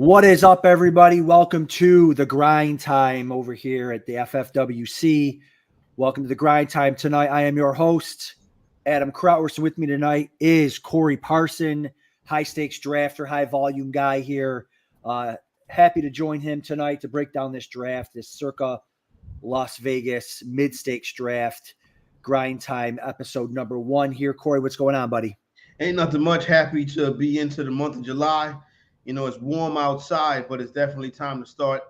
What is up, everybody? Welcome to the Grind Time over here at the FFWC. Welcome to the Grind Time tonight. I am your host, Adam Krautwurst. With me tonight is Corey Parson, high-stakes drafter, high-volume guy here. Happy to join him tonight to break down this draft, this Circa Las Vegas mid-stakes draft, Grind Time episode number 1 here. Corey, what's going on, buddy? Ain't nothing much. Happy to be into the month of July. You know, it's warm outside, but it's definitely time to start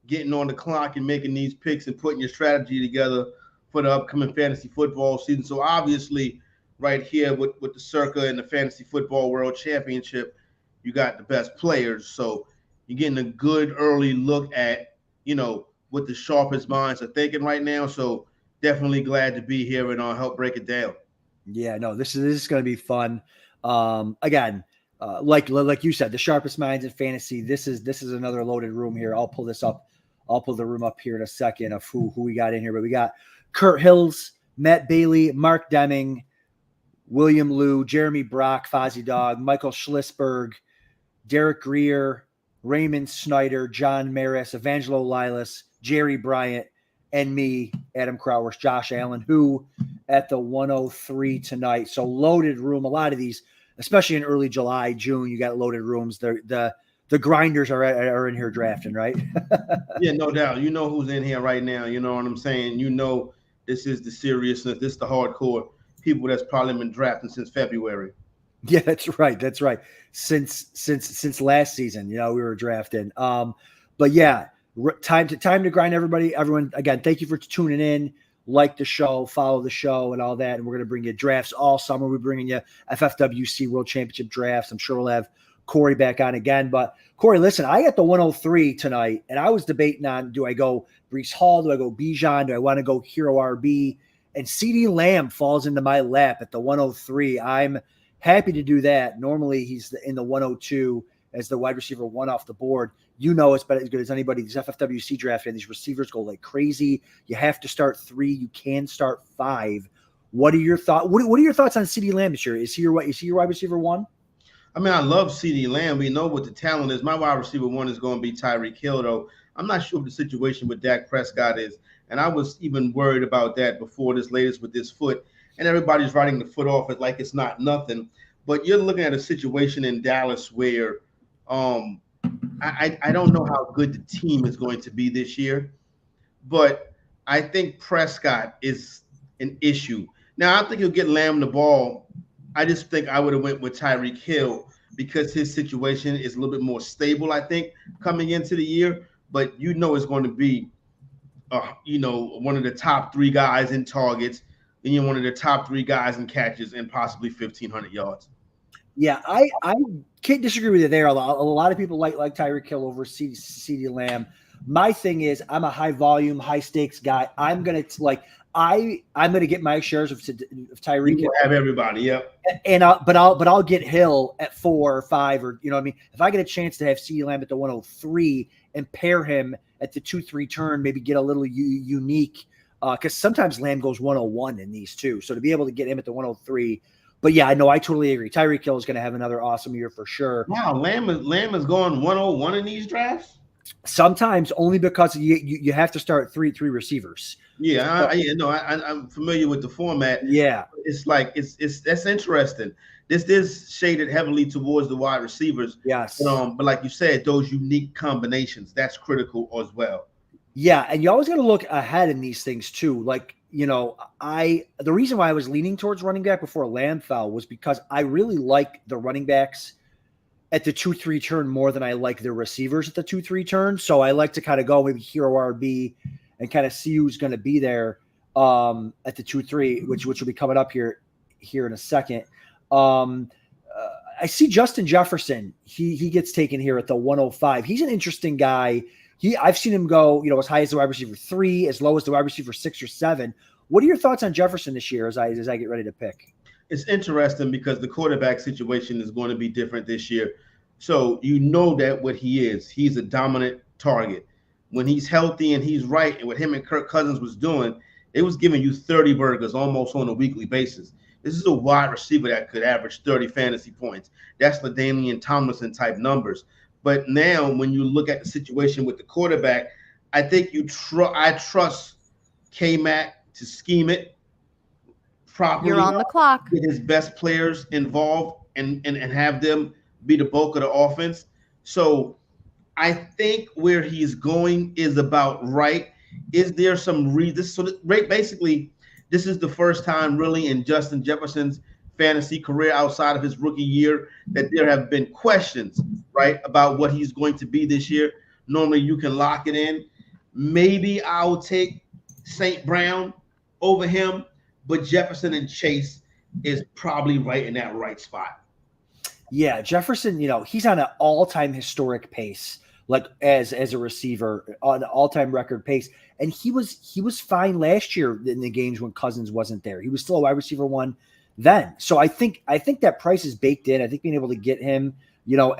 getting on the clock and making these picks and putting your strategy together for the upcoming fantasy football season. So obviously, right here with the Circa and the Fantasy Football World Championship, you got the best players. So you're getting a good early look at, you know, what the sharpest minds are thinking right now. So definitely glad to be here and I'll help break it down. Yeah, no, this is going to be fun. Again, like you said, the sharpest minds in fantasy. This is another loaded room here. I'll pull this up. I'll pull the room up here in a second of who we got in here. But we got Kurt Hills, Matt Bailey, Mark Deming, William Liu, Jeremy Brock, Fozzie Dog, Michael Schlisberg, Derek Greer, Raymond Snyder, John Maris, Evangelo Lilas, Jerry Bryant, and me, Adam Krautwurst, Josh Allen, who at the 103 tonight. So loaded room. A lot of these, especially in early July, June, you got loaded rooms. The grinders are in here drafting, right? Yeah, no doubt. You know who's in here right now. You know what I'm saying? You know this is the seriousness. This is the hardcore people that's probably been drafting since February. Yeah, that's right. That's right. Since last season, you know, we were drafting. But yeah, time to grind, everybody. Everyone, again, thank you for tuning in. Like the show, follow the show, and all that. And we're going to bring you drafts all summer. We're bringing you FFWC World Championship drafts. I'm sure we'll have Corey back on again. But Corey, listen, I got the 103 tonight, and I was debating on, do I go Breece Hall? Do I go Bijan? Do I want to go Hero RB? And CeeDee Lamb falls into my lap at the 103. I'm happy to do that. Normally, he's in the 102 as the wide receiver 1 off the board. You know it's about as good as anybody. These FFWC draft and these receivers go like crazy. You have to start 3. You can start 5. What are your thoughts? What are your thoughts on CeeDee Lamb this year? Is he your wide receiver 1? I mean, I love CeeDee Lamb. We know what the talent is. My wide receiver 1 is going to be Tyreek Hill, though. I'm not sure what the situation with Dak Prescott is. And I was even worried about that before this latest with this foot. And everybody's writing the foot off it like it's not nothing. But you're looking at a situation in Dallas where I don't know how good the team is going to be this year, but I think Prescott is an issue. Now, I think he'll get Lamb the ball. I just think I would have went with Tyreek Hill because his situation is a little bit more stable, I think, coming into the year. But you know it's going to be, one of the top 3 guys in targets, and you're one of the top 3 guys in catches and possibly 1,500 yards. Yeah, I can't disagree with you there. A lot of people like Tyreek Hill over CeeDee Lamb. My thing is, I'm a high volume, high stakes guy. I'm gonna get my shares of Tyreek. You have everybody, yep. But I'll get Hill at 4 or 5, or you know what I mean. If I get a chance to have CeeDee Lamb at the 103 and pair him at the 2-3 turn, maybe get a little unique, because sometimes Lamb goes 101 in these too. So to be able to get him at the 103. But yeah, I know, I totally agree. Tyreek Hill is going to have another awesome year for sure. Wow, Lamb is going 101 in these drafts? Sometimes only because you have to start three receivers. Yeah, I'm familiar with the format. Yeah, it's like it's that's interesting. This is shaded heavily towards the wide receivers. Yes, but like you said, those unique combinations, that's critical as well. Yeah, and you always got to look ahead in these things too. Like, you know, the reason why I was leaning towards running back before Lamb fell was because I really like the running backs at the 2-3 turn more than I like the receivers at the 2-3 turn. So I like to kind of go maybe Hero RB and kind of see who's going to be there at the 2-3, which will be coming up here in a second. I see Justin Jefferson. He gets taken here at the 105. He's an interesting guy. I've seen him go, you know, as high as the wide receiver 3, as low as the wide receiver 6 or 7. What are your thoughts on Jefferson this year as I get ready to pick? It's interesting because the quarterback situation is going to be different this year. So you know that what he's a dominant target. When he's healthy and he's right, and what him and Kirk Cousins was doing, it was giving you 30 burgers almost on a weekly basis. This is a wide receiver that could average 30 fantasy points. That's LaDainian Tomlinson type numbers. But now when you look at the situation with the quarterback, I think I trust K-Mac to scheme it properly. You're on the clock. Get his best players involved and have them be the bulk of the offense. So I think where he's going is about right. Is there some reason? So basically, this is the first time really in Justin Jefferson's fantasy career outside of his rookie year that there have been questions, right, about what he's going to be this year. Normally you can lock it in. Maybe I'll take St. Brown over him, but Jefferson and Chase is probably right in that right spot. Yeah, Jefferson, he's on an all-time historic pace, like as a receiver, on an all-time record pace. And he was fine last year in the games when Cousins wasn't there. He was still a wide receiver one then. So I think that price is baked in. I think being able to get him,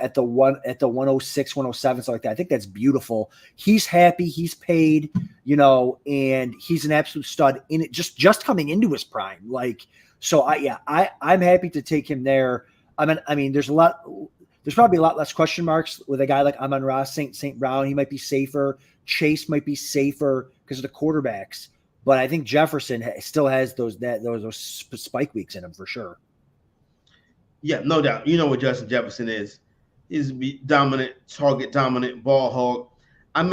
at the 106, 107, something like that, I think that's beautiful. He's happy, he's paid, and he's an absolute stud in it, just coming into his prime. Like, so I'm happy to take him there. I mean, there's probably a lot less question marks with a guy like Amon-Ra St. Brown. He might be safer. Chase might be safer because of the quarterbacks. But I think Jefferson still has those spike weeks in him for sure. Yeah, no doubt. You know what Justin Jefferson is. He's dominant, target dominant, ball hog. I'm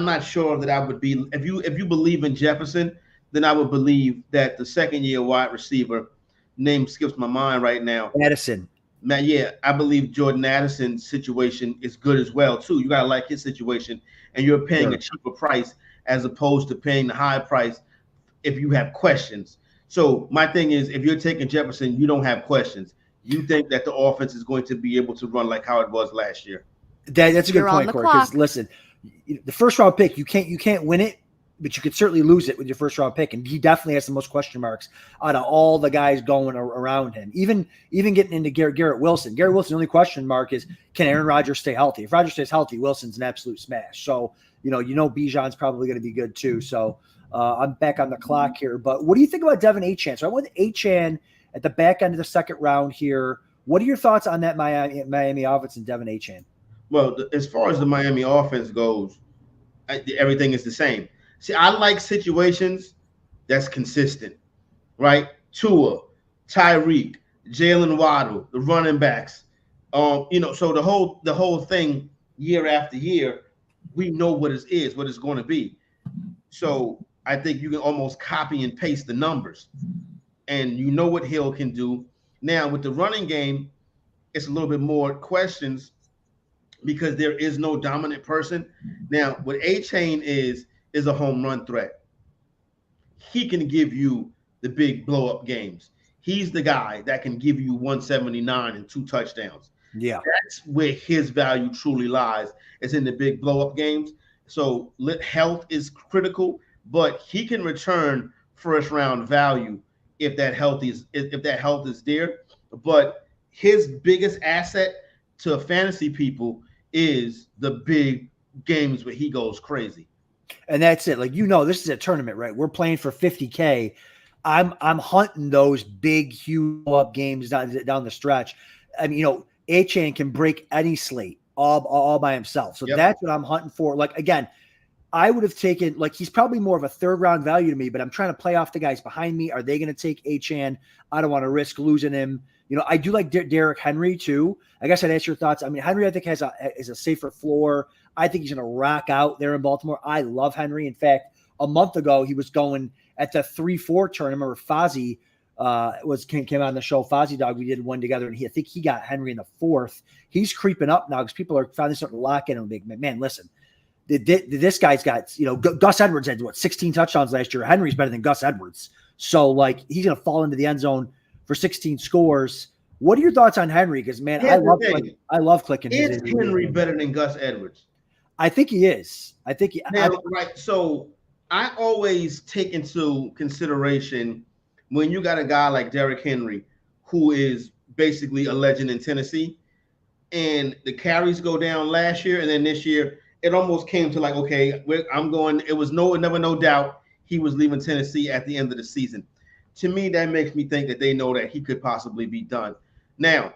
not sure that I would be if you believe in Jefferson, then I would believe that the second year wide receiver, name skips my mind right now. Addison. Man, yeah, I believe Jordan Addison's situation is good as well too. You gotta like his situation, and you're paying a cheaper price as opposed to paying the high price if you have questions. So my thing is, if you're taking Jefferson, you don't have questions. You think that the offense is going to be able to run like how it was last year. That's a good point, Corey. Because listen, the first round pick, you can't win it, but you could certainly lose it with your first round pick. And he definitely has the most question marks out of all the guys going around him. Even getting into Garrett Wilson. Garrett Wilson's only question mark is, can Aaron Rodgers stay healthy? If Rodgers stays healthy, Wilson's an absolute smash. So, Bijan's probably going to be good too. So I'm back on the clock here. But what do you think about Devin Achane? So I went with Achane at the back end of the second round here. What are your thoughts on that Miami offense and Devin Achane? Well, as far as the Miami offense goes, everything is the same. See, I like situations that's consistent, right? Tua, Tyreek, Jalen Waddle, the running backs. So the whole thing year after year, we know what it is, what it's going to be. So I think you can almost copy and paste the numbers, and you know what Hill can do. Now with the running game, it's a little bit more questions because there is no dominant person. Now what Achane is a home run threat. He can give you the big blow up games. He's the guy that can give you 179 and 2 touchdowns. Yeah, that's where his value truly lies. It's in the big blow up games. So health is critical, but he can return first round value if that health is there. But his biggest asset to fantasy people is the big games where he goes crazy. And that's it. Like, this is a tournament, right? We're playing for 50K. I'm hunting those big, huge up games down the stretch. I mean, Achane can break any slate all by himself. So That's what I'm hunting for. Like, again, I would have taken, like, he's probably more of a third round value to me, but I'm trying to play off the guys behind me. Are they going to take Achane? I don't want to risk losing him. I do like Derrick Henry too. I guess I'd ask your thoughts. I mean, Henry, I think is a safer floor. I think he's going to rock out there in Baltimore. I love Henry. In fact, a month ago, he was going at the 3-4 turn. I remember Fozzie came on the show. Fozzie Dog, we did one together, and I think he got Henry in the 4th. He's creeping up now because people are finally starting to lock in. And big man, listen, this guy's got, Gus Edwards had 16 touchdowns last year. Henry's better than Gus Edwards. So like, he's going to fall into the end zone for 16 scores. What are your thoughts on Henry? Because man, I love clicking. Is Henry better than Gus Edwards? I think he is. Right. So I always take into consideration when you got a guy like Derrick Henry, who is basically a legend in Tennessee, and the carries go down last year, and then this year it almost came to like, okay, I'm going. It was never no doubt he was leaving Tennessee at the end of the season. To me, that makes me think that they know that he could possibly be done. Now,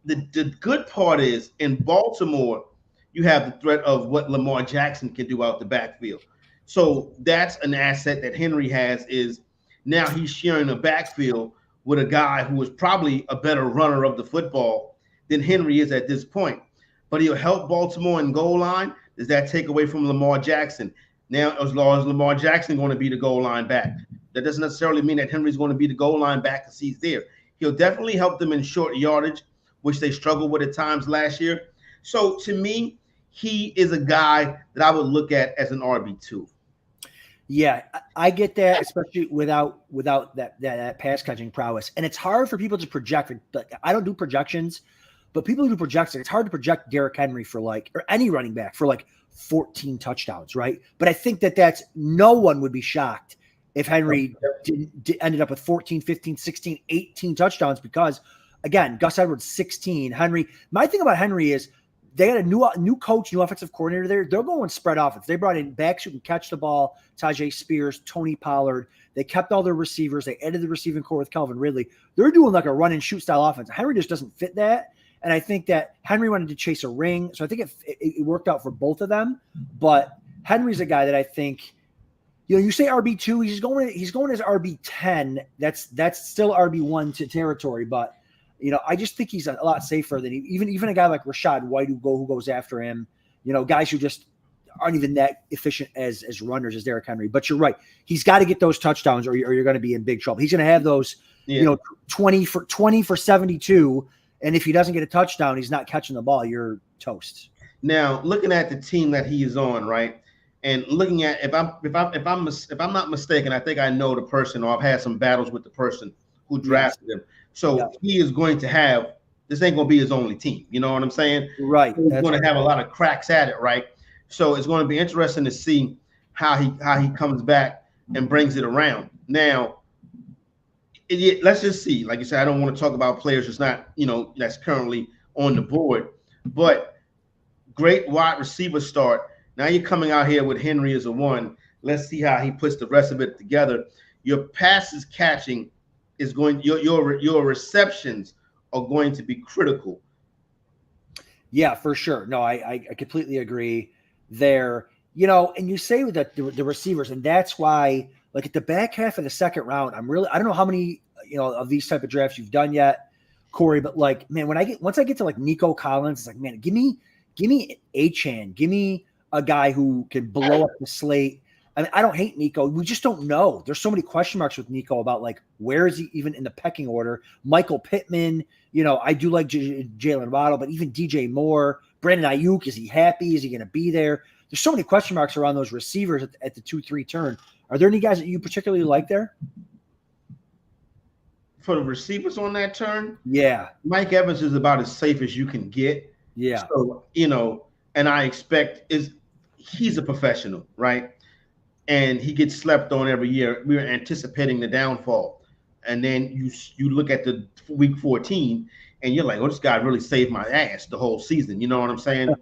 the good part is in Baltimore, you have the threat of what Lamar Jackson can do out the backfield. So that's an asset that Henry has. Is now he's sharing a backfield with a guy who is probably a better runner of the football than Henry is at this point. But he'll help Baltimore in goal line. Does that take away from Lamar Jackson? Now, as long as Lamar Jackson going to be the goal line back, that doesn't necessarily mean that Henry's going to be the goal line back because he's there. He'll definitely help them in short yardage, which they struggled with at times last year. So to me, he is a guy that I would look at as an RB2. Yeah, I get that, especially without that pass catching prowess. And it's hard for people to project. I don't do projections, but people who do projections, it's hard to project Derrick Henry or any running back for 14 touchdowns, right? But I think that's no one would be shocked if Henry ended up with 14, 15, 16, 18 touchdowns because, again, Gus Edwards, 16. Henry, my thing about Henry is they got a new coach, new offensive coordinator there. They're going spread offense. They brought in backs who can catch the ball, Tajay Spears, Tony Pollard. They kept all their receivers. They added the receiving core with Calvin Ridley. They're doing a run and shoot style offense. Henry just doesn't fit that. And I think that Henry wanted to chase a ring. So I think it worked out for both of them. But Henry's a guy that I think, you say RB2, he's going as RB10. That's still RB1 territory. But, I just think he's a lot safer than even a guy like Rachaad White who goes after him. Guys who just aren't even that efficient as runners as Derrick Henry. But you're right. He's got to get those touchdowns or you're going to be in big trouble. He's going to have those, 20 for 72. And if he doesn't get a touchdown, he's not catching the ball. You're toast. Now, looking at the team that he is on, right, and looking at if I'm not mistaken, I think I know the person, or I've had some battles with the person who drafted him. So he is going to have this ain't going to be his only team. You know what I'm saying? Right. He's going to have a lot of cracks at it, right? So it's going to be interesting to see how he comes back and brings it around. Now, let's just see. Like you said, I don't want to talk about players that's not, that's currently on the board, but great wide receiver start. Now you're coming out here with Henry as a 1. Let's see how he puts the rest of it together. Your passes catching is going, your receptions are going to be critical. Yeah, for sure. No, I completely agree there. And you say with the receivers, and that's why, at the back half of the second round, I don't know how many, of these type of drafts you've done yet, Corey, but man, once I get to Nico Collins, it's man, give me Achane, give me a guy who can blow up the slate. I mean, I don't hate Nico. We just don't know. There's so many question marks with Nico about where is he even in the pecking order? Michael Pittman, I do like Jalen Waddle, but even DJ Moore, Brandon Ayuk, is he happy? Is he going to be there? There's so many question marks around those receivers at the 2-3 turn. Are there any guys that you particularly like there? For the receivers on that turn? Yeah. Mike Evans is about as safe as you can get. Yeah. So, and I expect he's a professional, right? And he gets slept on every year. We were anticipating the downfall. And then you look at the week 14 and you're like, oh, this guy really saved my ass the whole season. You know what I'm saying?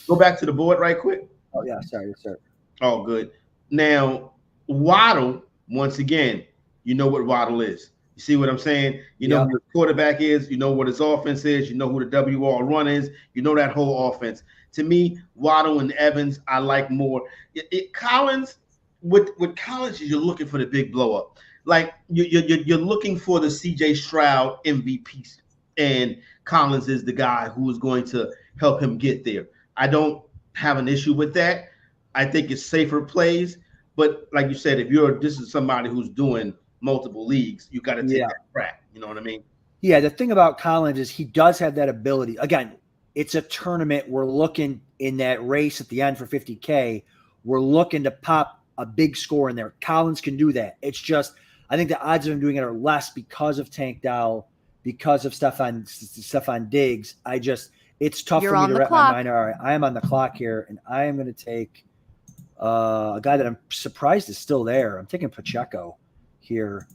Go back to the board right quick. Oh, yeah. Sorry, sir. Oh, good. Now, Waddle, once again, you know what Waddle is. You see what I'm saying? You know who the quarterback is. You know what his offense is. You know who the WR run is. You know that whole offense. To me, Waddle and Evans, I like more. Collins, with Collins, you're looking for the big blow up. You're looking for the CJ Stroud MVP, and Collins is the guy who is going to help him get there. I don't have an issue with that. I think it's safer plays, but like you said, this is somebody who's doing multiple leagues, you got to take that crack. You know what I mean? Yeah. The thing about Collins is he does have that ability. Again, it's a tournament. We're looking in that race at the end for 50K. We're looking to pop a big score in there. Collins can do that. It's just, I think the odds of him doing it are less because of Tank Dowell, because of Stephon Diggs. It's tough for me to wrap my mind. All right, I am on the clock here, and I am going to take a guy that I'm surprised is still there. I'm taking Pacheco here.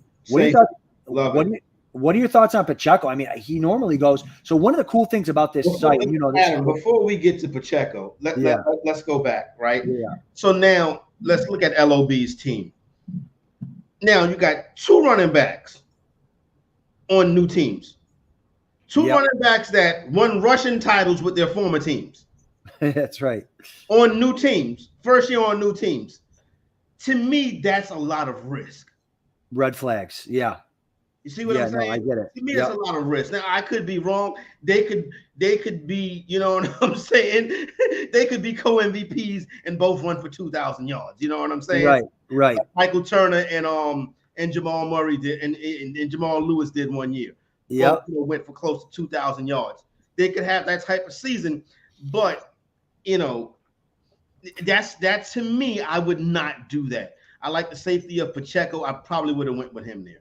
What are your thoughts on Pacheco? I mean, he normally goes. So one of the cool things about this site, Adam, before we get to Pacheco, let's go back, right? Yeah. So now let's look at LOB's team. Now you got 2 running backs on new teams. Two running backs that won rushing titles with their former teams. That's right. On new teams, first year on new teams. To me, that's a lot of risk. Red flags. Yeah. You see what I'm saying? No, I get it. To me, that's a lot of risk. Now, I could be wrong. They could be, you know what I'm saying? They could be co-MVPs and both run for 2,000 yards. You know what I'm saying? Right. Like Michael Turner and Jamal Murray did, and Jamal Lewis did one year. Yeah. Went for close to 2,000 yards. They could have that type of season, but that to me, I would not do that. I like the safety of Pacheco. I probably would have went with him there.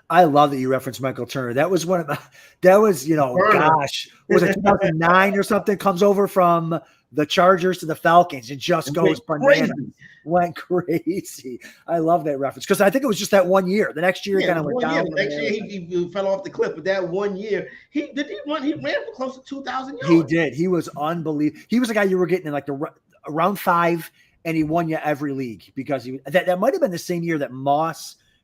I love that you referenced Michael Turner. That was gosh, was it 2009 or something? Comes over from the Chargers to the Falcons and just goes bananas. Went crazy. I love that reference because I think it was just that 1 year. The next year, he kind of went down. Next year, he fell off the cliff. But that 1 year, he ran for close to 2,000 yards. He did. He was unbelievable. He was a guy you were getting in like around 5, and he won you every league because that might have been the same year that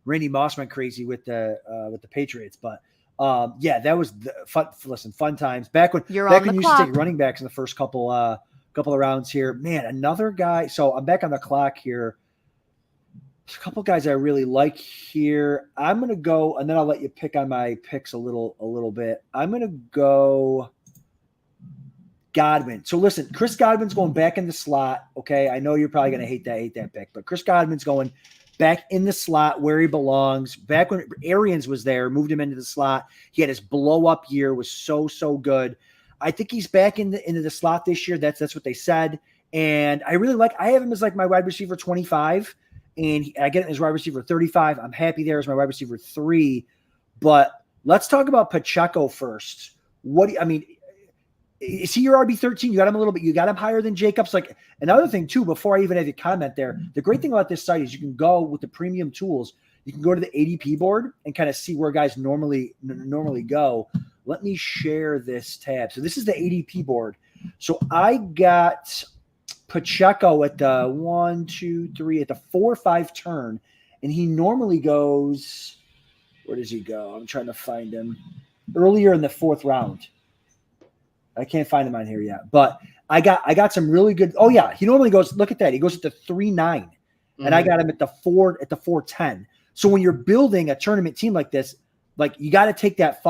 Randy Moss went crazy with the Patriots. But that was fun times back when you used to take running backs in the first couple of rounds here. Man, another guy. So I'm back on the clock here. There's a couple guys I really like here. I'm gonna go, and then I'll let you pick on my picks a little bit. I'm gonna go Godwin. So listen, Chris Godwin's going back in the slot. Okay, I know you're probably gonna hate that pick, but Chris Godwin's going back in the slot where he belongs. Back when Arians was there, moved him into the slot. He had his blow-up year, was so good. I think he's back into the slot this year. That's what they said. And I really I have him as like my wide receiver 25, and I get him as wide receiver 35. I'm happy there as my wide receiver 3. But let's talk about Pacheco first. Is he your RB13? You got him a little bit. You got him higher than Jacobs. Like another thing too, before I even have you comment there, the great thing about this site is you can go with the premium tools. You can go to the ADP board and kind of see where guys normally go. Let me share this tab. So this is the ADP board. So I got Pacheco at the 1, 2, 3 at the 4 or 5 turn, and he normally goes. Where does he go? I'm trying to find him earlier in the 4th round. I can't find him on here yet, but I got some really good. Oh yeah, he normally goes. Look at that. He goes at the 3-9, and I got him at the 4-10. So when you're building a tournament team like this, like you got to take that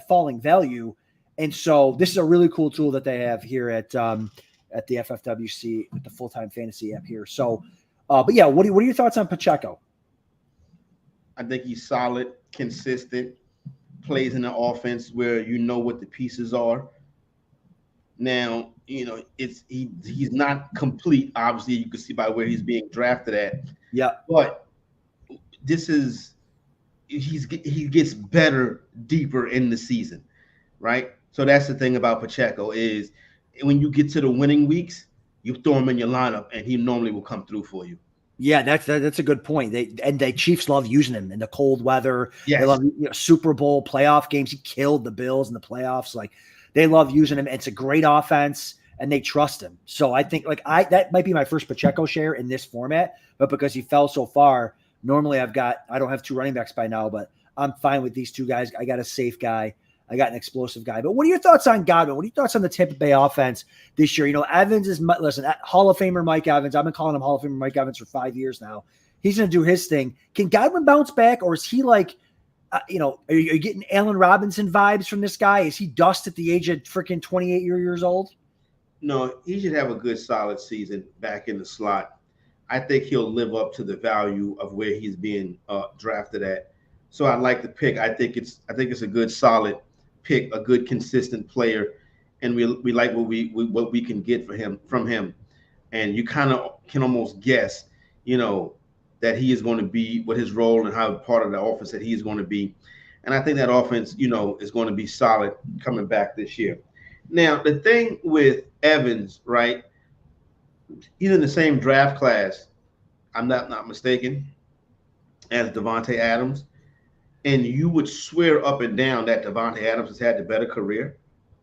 falling value, and so this is a really cool tool that they have here at the FFWC with the full-time fantasy app here. So, but yeah, what are your thoughts on Pacheco? I think he's solid, consistent, plays in the offense where you know what the pieces are. Now, he's not complete. Obviously, you can see by where he's being drafted at. Yeah. But he gets better deeper in the season, right? So that's the thing about Pacheco is when you get to the winning weeks, you throw him in your lineup and he normally will come through for you. Yeah, that's a good point. The Chiefs love using him in the cold weather. Yes. They love Super Bowl playoff games. He killed the Bills in the playoffs. Like they love using him. It's a great offense, and they trust him. So I think that might be my first Pacheco share in this format. But because he fell so far, normally I don't have 2 running backs by now, but I'm fine with these 2 guys. I got a safe guy. I got an explosive guy. But what are your thoughts on Godwin? What are your thoughts on the Tampa Bay offense this year? Evans is Hall of Famer Mike Evans. I've been calling him Hall of Famer Mike Evans for 5 years now. He's going to do his thing. Can Godwin bounce back, or is he like? Are you getting Allen Robinson vibes from this guy? Is he dust at the age of freaking 28 years old? No, he should have a good solid season back in the slot. I think he'll live up to the value of where he's being drafted at. So I like the pick. I think it's a good solid pick, a good consistent player, and we like what we can get from him. And you kind of can almost guess, that he is going to be what his role and how part of the offense that he is going to be. And I think that offense, is going to be solid coming back this year. Now, the thing with Evans, right, he's in the same draft class, I'm not mistaken, as Davante Adams. And you would swear up and down that Davante Adams has had the better career,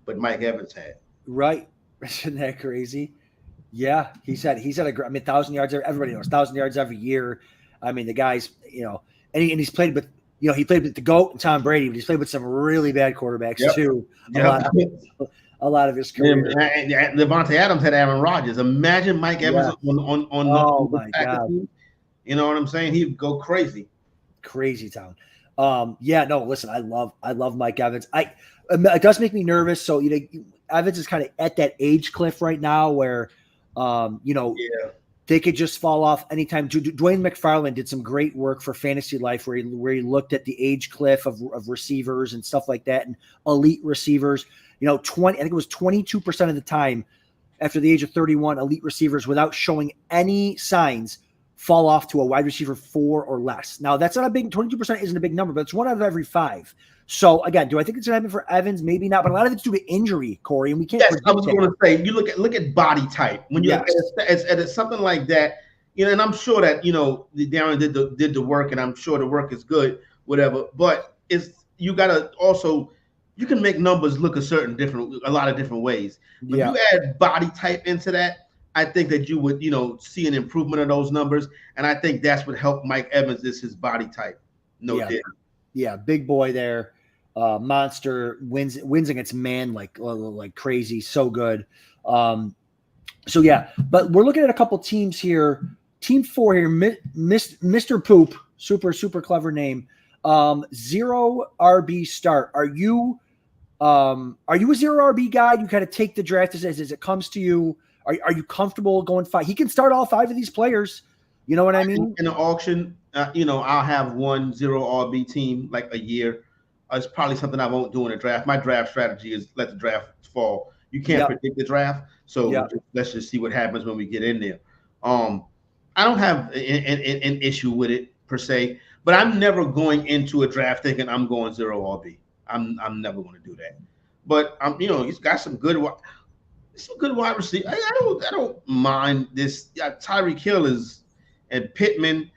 but Mike Evans had. Right. Isn't that crazy? Yeah, he's had 1,000 yards. Everybody knows 1,000 yards every year. I mean, the guy's, and he's played with you know, he played with the GOAT and Tom Brady, but he's played with some really bad quarterbacks too. A lot of his career. And Devontae Adams had Aaron Rodgers. Imagine Mike Evans on my God. Team. You know what I'm saying? He'd go crazy. Crazy town. Listen, I love Mike Evans. It does make me nervous. So, you know, Evans is kind of at that age cliff right now where, they could just fall off anytime. Dwayne McFarland did some great work for Fantasy Life where he looked at the age cliff of receivers and stuff like that and elite receivers. You know, I think it was 22% of the time after the age of 31, elite receivers without showing any signs fall off to a wide receiver 4 or less. Now, that's not a big 22% isn't a big number, but it's 1 out of every 5. So again, do I think it's going to happen for Evans? Maybe not, but a lot of it's due to injury, Corey, and we can't. Yes, I was going to say, you look at body type when you look at something like that, you know. And I'm sure that Darren did the work, and I'm sure the work is good, whatever. But you got to also you can make numbers look a lot of different ways. When you add body type into that, I think that you would see an improvement of those numbers, and I think that's what helped Mike Evans is his body type. Yeah, big boy there. Monster wins against man like crazy, so good. But we're looking at a couple teams here. Team 4 here, Mr. Poop, super clever name. 0 RB start. Are you a 0 RB guy? You kind of take the draft as it comes to you. Are you comfortable going 5? He can start all 5 of these players. You know what I mean? In the auction, I'll have 1 0 RB team like a year. It's probably something I won't do in a draft. My draft strategy is let the draft fall. You can't predict the draft, so let's just see what happens when we get in there. I don't have an issue with it per se, but I'm never going into a draft thinking I'm going 0 RB. I'm never going to do that. But he's got some good wide receivers. I don't mind this. Tyreek Hill and Pittman,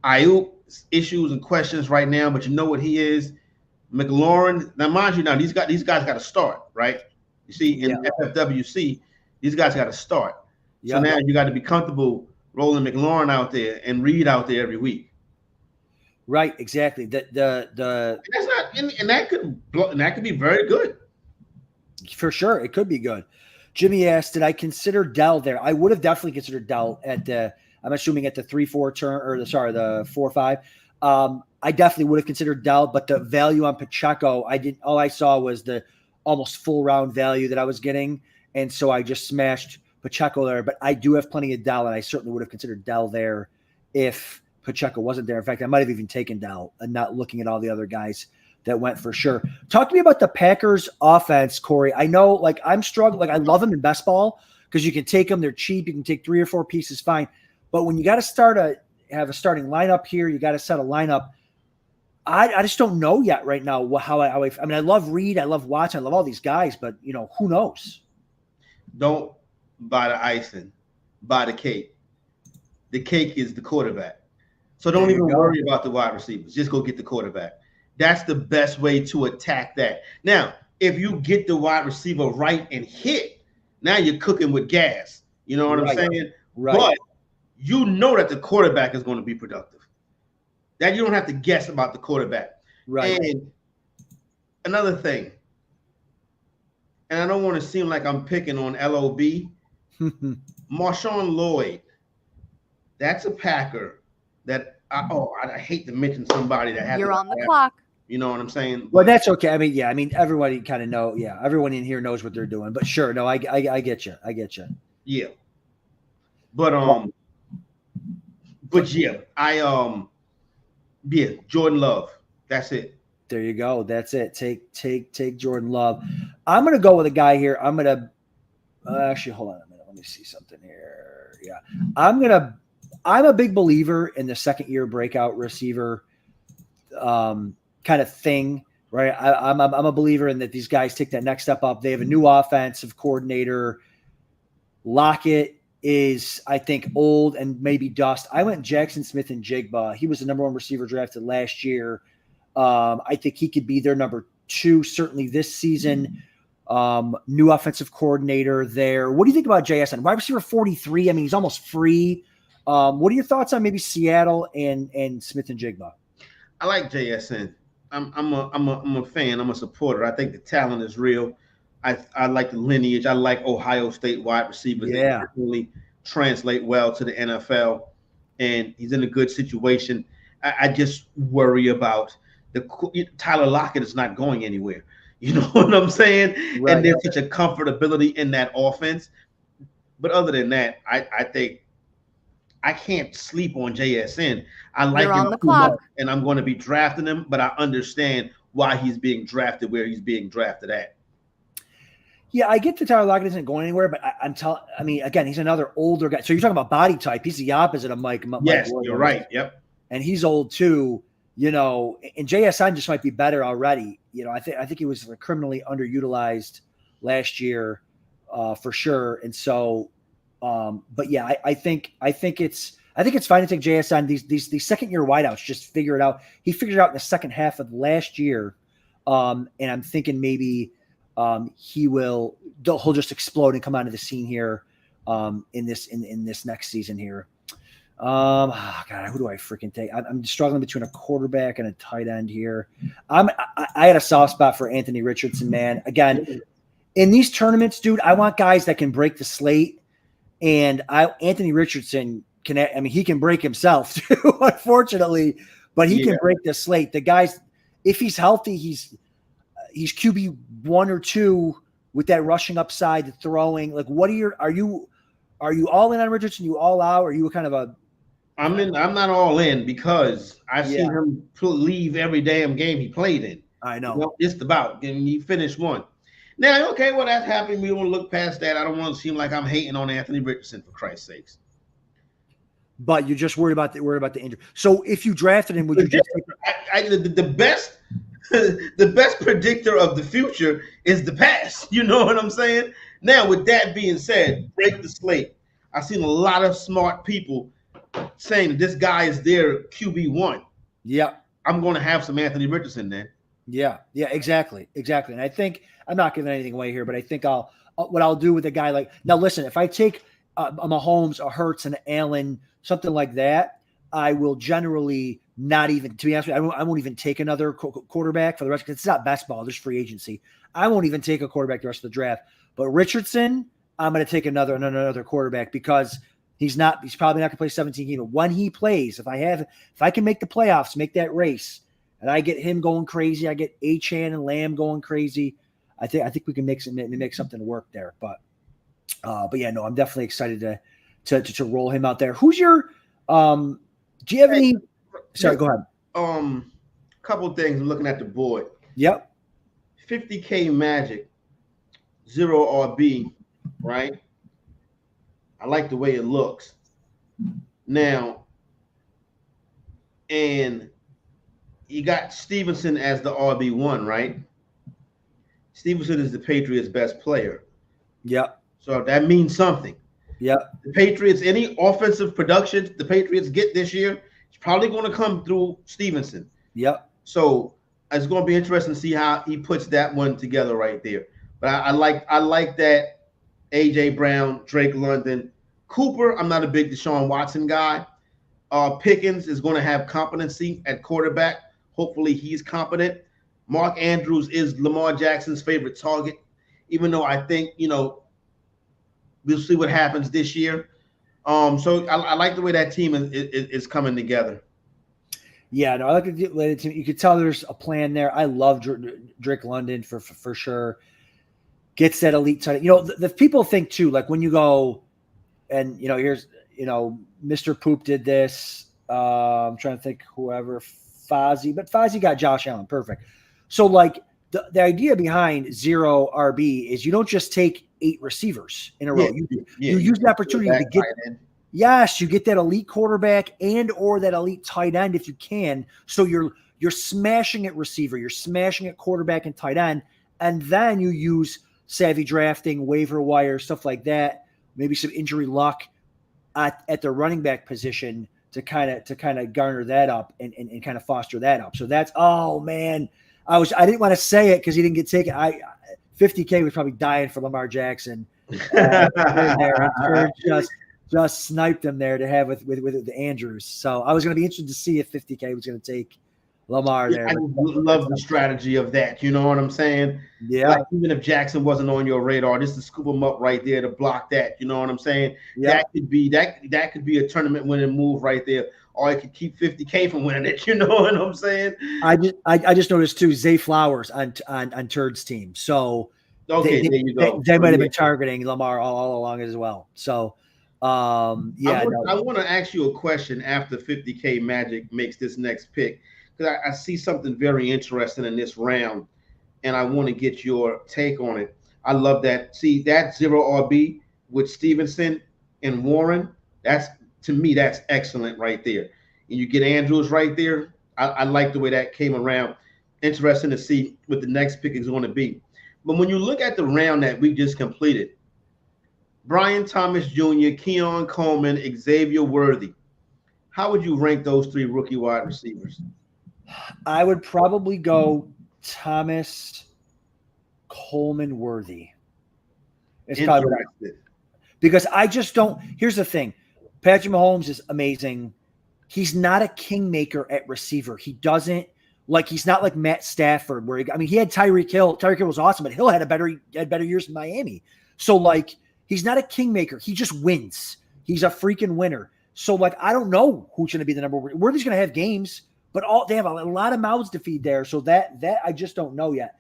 Ayuk issues and questions right now, but you know what he is. McLaurin. Now, mind you, these guys got to start, right? You see, in FFWC, these guys got to start. So now you got to be comfortable rolling McLaurin out there and Reed out there every week. Right, exactly. That's not, and that could be very good. For sure, it could be good. Jimmy asked, "Did I consider Dell there?" I would have definitely considered Dell at the. I'm assuming at the 3-4 turn, or the 4-5. I definitely would have considered Dell, but the value on Pacheco, all I saw was the almost full round value that I was getting. And so I just smashed Pacheco there, but I do have plenty of Dell, and I certainly would have considered Dell there if Pacheco wasn't there. In fact, I might have even taken Dell and not looking at all the other guys that went for sure. Talk to me about the Packers offense, Corey. I know I'm struggling. I love them in best ball because you can take them. They're cheap. You can take 3 or 4 pieces, fine. But when you got to have a starting lineup here, you got to set a lineup. I just don't know yet right now how I mean, I love Reed, I love Watson, I love all these guys, but who knows? Don't buy the icing, buy the cake. The cake is the quarterback. So don't even worry about the wide receivers. Just go get the quarterback. That's the best way to attack that. Now, if you get the wide receiver right and hit, now you're cooking with gas. You know what I'm saying? Right. But you know that the quarterback is going to be productive. That you don't have to guess about the quarterback. Right. And another thing, and I don't want to seem like I'm picking on LOB, Marshawn Lloyd, that's a Packer that I hate to mention somebody that has. You're on the clock. You know what I'm saying? Well, that's okay. I mean, everybody kind of know. Yeah, everyone in here knows what they're doing. But sure, no, I get you. I get you. Yeah. But Jordan Love. That's it. There you go. That's it. Take Jordan Love. I'm gonna go with a guy here. I'm gonna actually hold on a minute. Let me see something here. Yeah, I'm a big believer in the second year breakout receiver kind of thing, right? I'm a believer in that these guys take that next step up. They have a new offensive coordinator. Lockett is, I think, old and maybe dust. I went Jackson Smith and Jigba. He was the number 1 receiver drafted last year. I think he could be their number 2, certainly this season. New offensive coordinator there. What do you think about JSN? Wide receiver 43. I mean, he's almost free. What are your thoughts on maybe Seattle and Smith and Jigba? I like JSN. I'm a fan. I'm a supporter. I think the talent is real. I like the lineage. I like Ohio State wide receivers. Yeah. They really translate well to the NFL, and he's in a good situation. I just worry about Tyler Lockett is not going anywhere. You know what I'm saying? Right. And there's such a comfortability in that offense. But other than that, I think I can't sleep on JSN. I like You're him on the too much, clock. and I'm going to be drafting him, but I understand why he's being drafted where he's being drafted at. Yeah, I get that Tyler Lockett isn't going anywhere, but I mean, again, he's another older guy. So you're talking about body type. He's the opposite of Mike. Yes, Williams. you're right. Yep. And he's old too, you know, and JSN just might be better already. You know, I think he was criminally underutilized last year, for sure. And so, but yeah, I think it's fine to take JSN. These second year wideouts just figure it out. He figured it out in the second half of last year. And I'm thinking maybe he'll just explode and come onto the scene here in this next season here. God, who do I freaking take? I'm struggling between a quarterback and a tight end here. I had a soft spot for Anthony Richardson, man. Again, in these tournaments, dude, I want guys that can break the slate, and Anthony Richardson he can break himself too, unfortunately, but he can break the slate. The guys, if he's healthy, he's QB 1 or 2 with that rushing upside, the throwing. Like, what are you all in on Richardson? You all out? Or are you kind of a? I'm not all in because I've seen him leave every damn game he played in. I know. Well, just about, and he finished one. Now, okay, well, that's happening. We don't look past that. I don't want to seem like I'm hating on Anthony Richardson, for Christ's sakes. But you're just worried about the injury. So if you drafted him, would you just the best predictor of the future is the past? You know what I'm saying? Now, with that being said, break the slate. I've seen a lot of smart people saying that this guy is their QB1. Yeah. I'm going to have some Anthony Richardson then. Yeah, exactly. And I think I'm not giving anything away here, but I think what I'll do with a guy like, now listen, if I take a Mahomes, a Hurts, and Allen, something like that, I will generally not even, to be honest with you, I won't even take another quarterback for the rest, because it's not best ball, there's free agency. I won't even take a quarterback the rest of the draft. But Richardson, I'm going to take another quarterback, because he's probably not going to play 17 games. But when he plays, if I can make the playoffs, make that race, and I get him going crazy, I get Achane and Lamb going crazy, I think we can make something work there. But yeah, no, I'm definitely excited to roll him out there. Who's your do you have any? Sorry, go ahead. Couple things. I'm looking at the board. Yep. 50K Magic, 0 RB, right? I like the way it looks. Now, and you got Stevenson as the RB1, right? Stevenson is the Patriots' best player. Yep. So that means something. Yep. The Patriots, any offensive production the Patriots get this year, it's probably going to come through Stevenson. Yep. So it's going to be interesting to see how he puts that one together right there. But I like that AJ Brown, Drake London, Cooper. I'm not a big Deshaun Watson guy. Pickens is going to have competency at quarterback. Hopefully he's competent. Mark Andrews is Lamar Jackson's favorite target, even though I think, we'll see what happens this year. So I like the way that team is coming together. Yeah, no, I like the team. You could tell there's a plan there. I love Drake London for sure. Gets that elite tight. The people think too, like when you go and here's Mr. Poop did this. I'm trying to think whoever Fozzie, but Fozzie got Josh Allen, perfect. So like the idea behind 0 RB is you don't just take 8 receivers in a row. You use the opportunity to get. Yes, you get that elite quarterback and or that elite tight end if you can. So you're smashing at receiver, you're smashing at quarterback and tight end, and then you use savvy drafting, waiver wire, stuff like that. Maybe some injury luck at the running back position to kind of garner that up and kind of foster that up. So that's man. I didn't want to say it because he didn't get taken. 50K was probably dying for Lamar Jackson. Just sniped him there to have with the Andrews. So I was going to be interested to see if 50K was going to take Lamar there. I love the strategy of that. You know what I'm saying? Yeah. Like, even if Jackson wasn't on your radar, just to scoop him up right there to block that. You know what I'm saying? Yeah. That could be a tournament winning move right there. Or it could keep 50K from winning it. You know what I'm saying? I just noticed too, Zay Flowers on Turd's team. So okay, there you go. They might have been targeting Lamar all along as well. So yeah. I want to ask you a question after 50K Magic makes this next pick, because I see something very interesting in this round, and I want to get your take on it. I love that. See, that 0 RB with Stevenson and Warren, to me, that's excellent right there. And you get Andrews right there. I like the way that came around. Interesting to see what the next pick is going to be. But when you look at the round that we just completed, Brian Thomas Jr., Keon Coleman, Xavier Worthy, how would you rank those three rookie wide receivers? I would probably go Thomas, Coleman, Worthy. It's probably because I just don't. Here's the thing: Patrick Mahomes is amazing. He's not a kingmaker at receiver. He doesn't he's not like Matt Stafford, where he had Tyreek Hill. Tyreek Hill was awesome, but Hill had better years in Miami. So he's not a kingmaker. He just wins. He's a freaking winner. So I don't know who's going to be the number one. Worthy's going to have games, but they have a lot of mouths to feed there. So that I just don't know yet.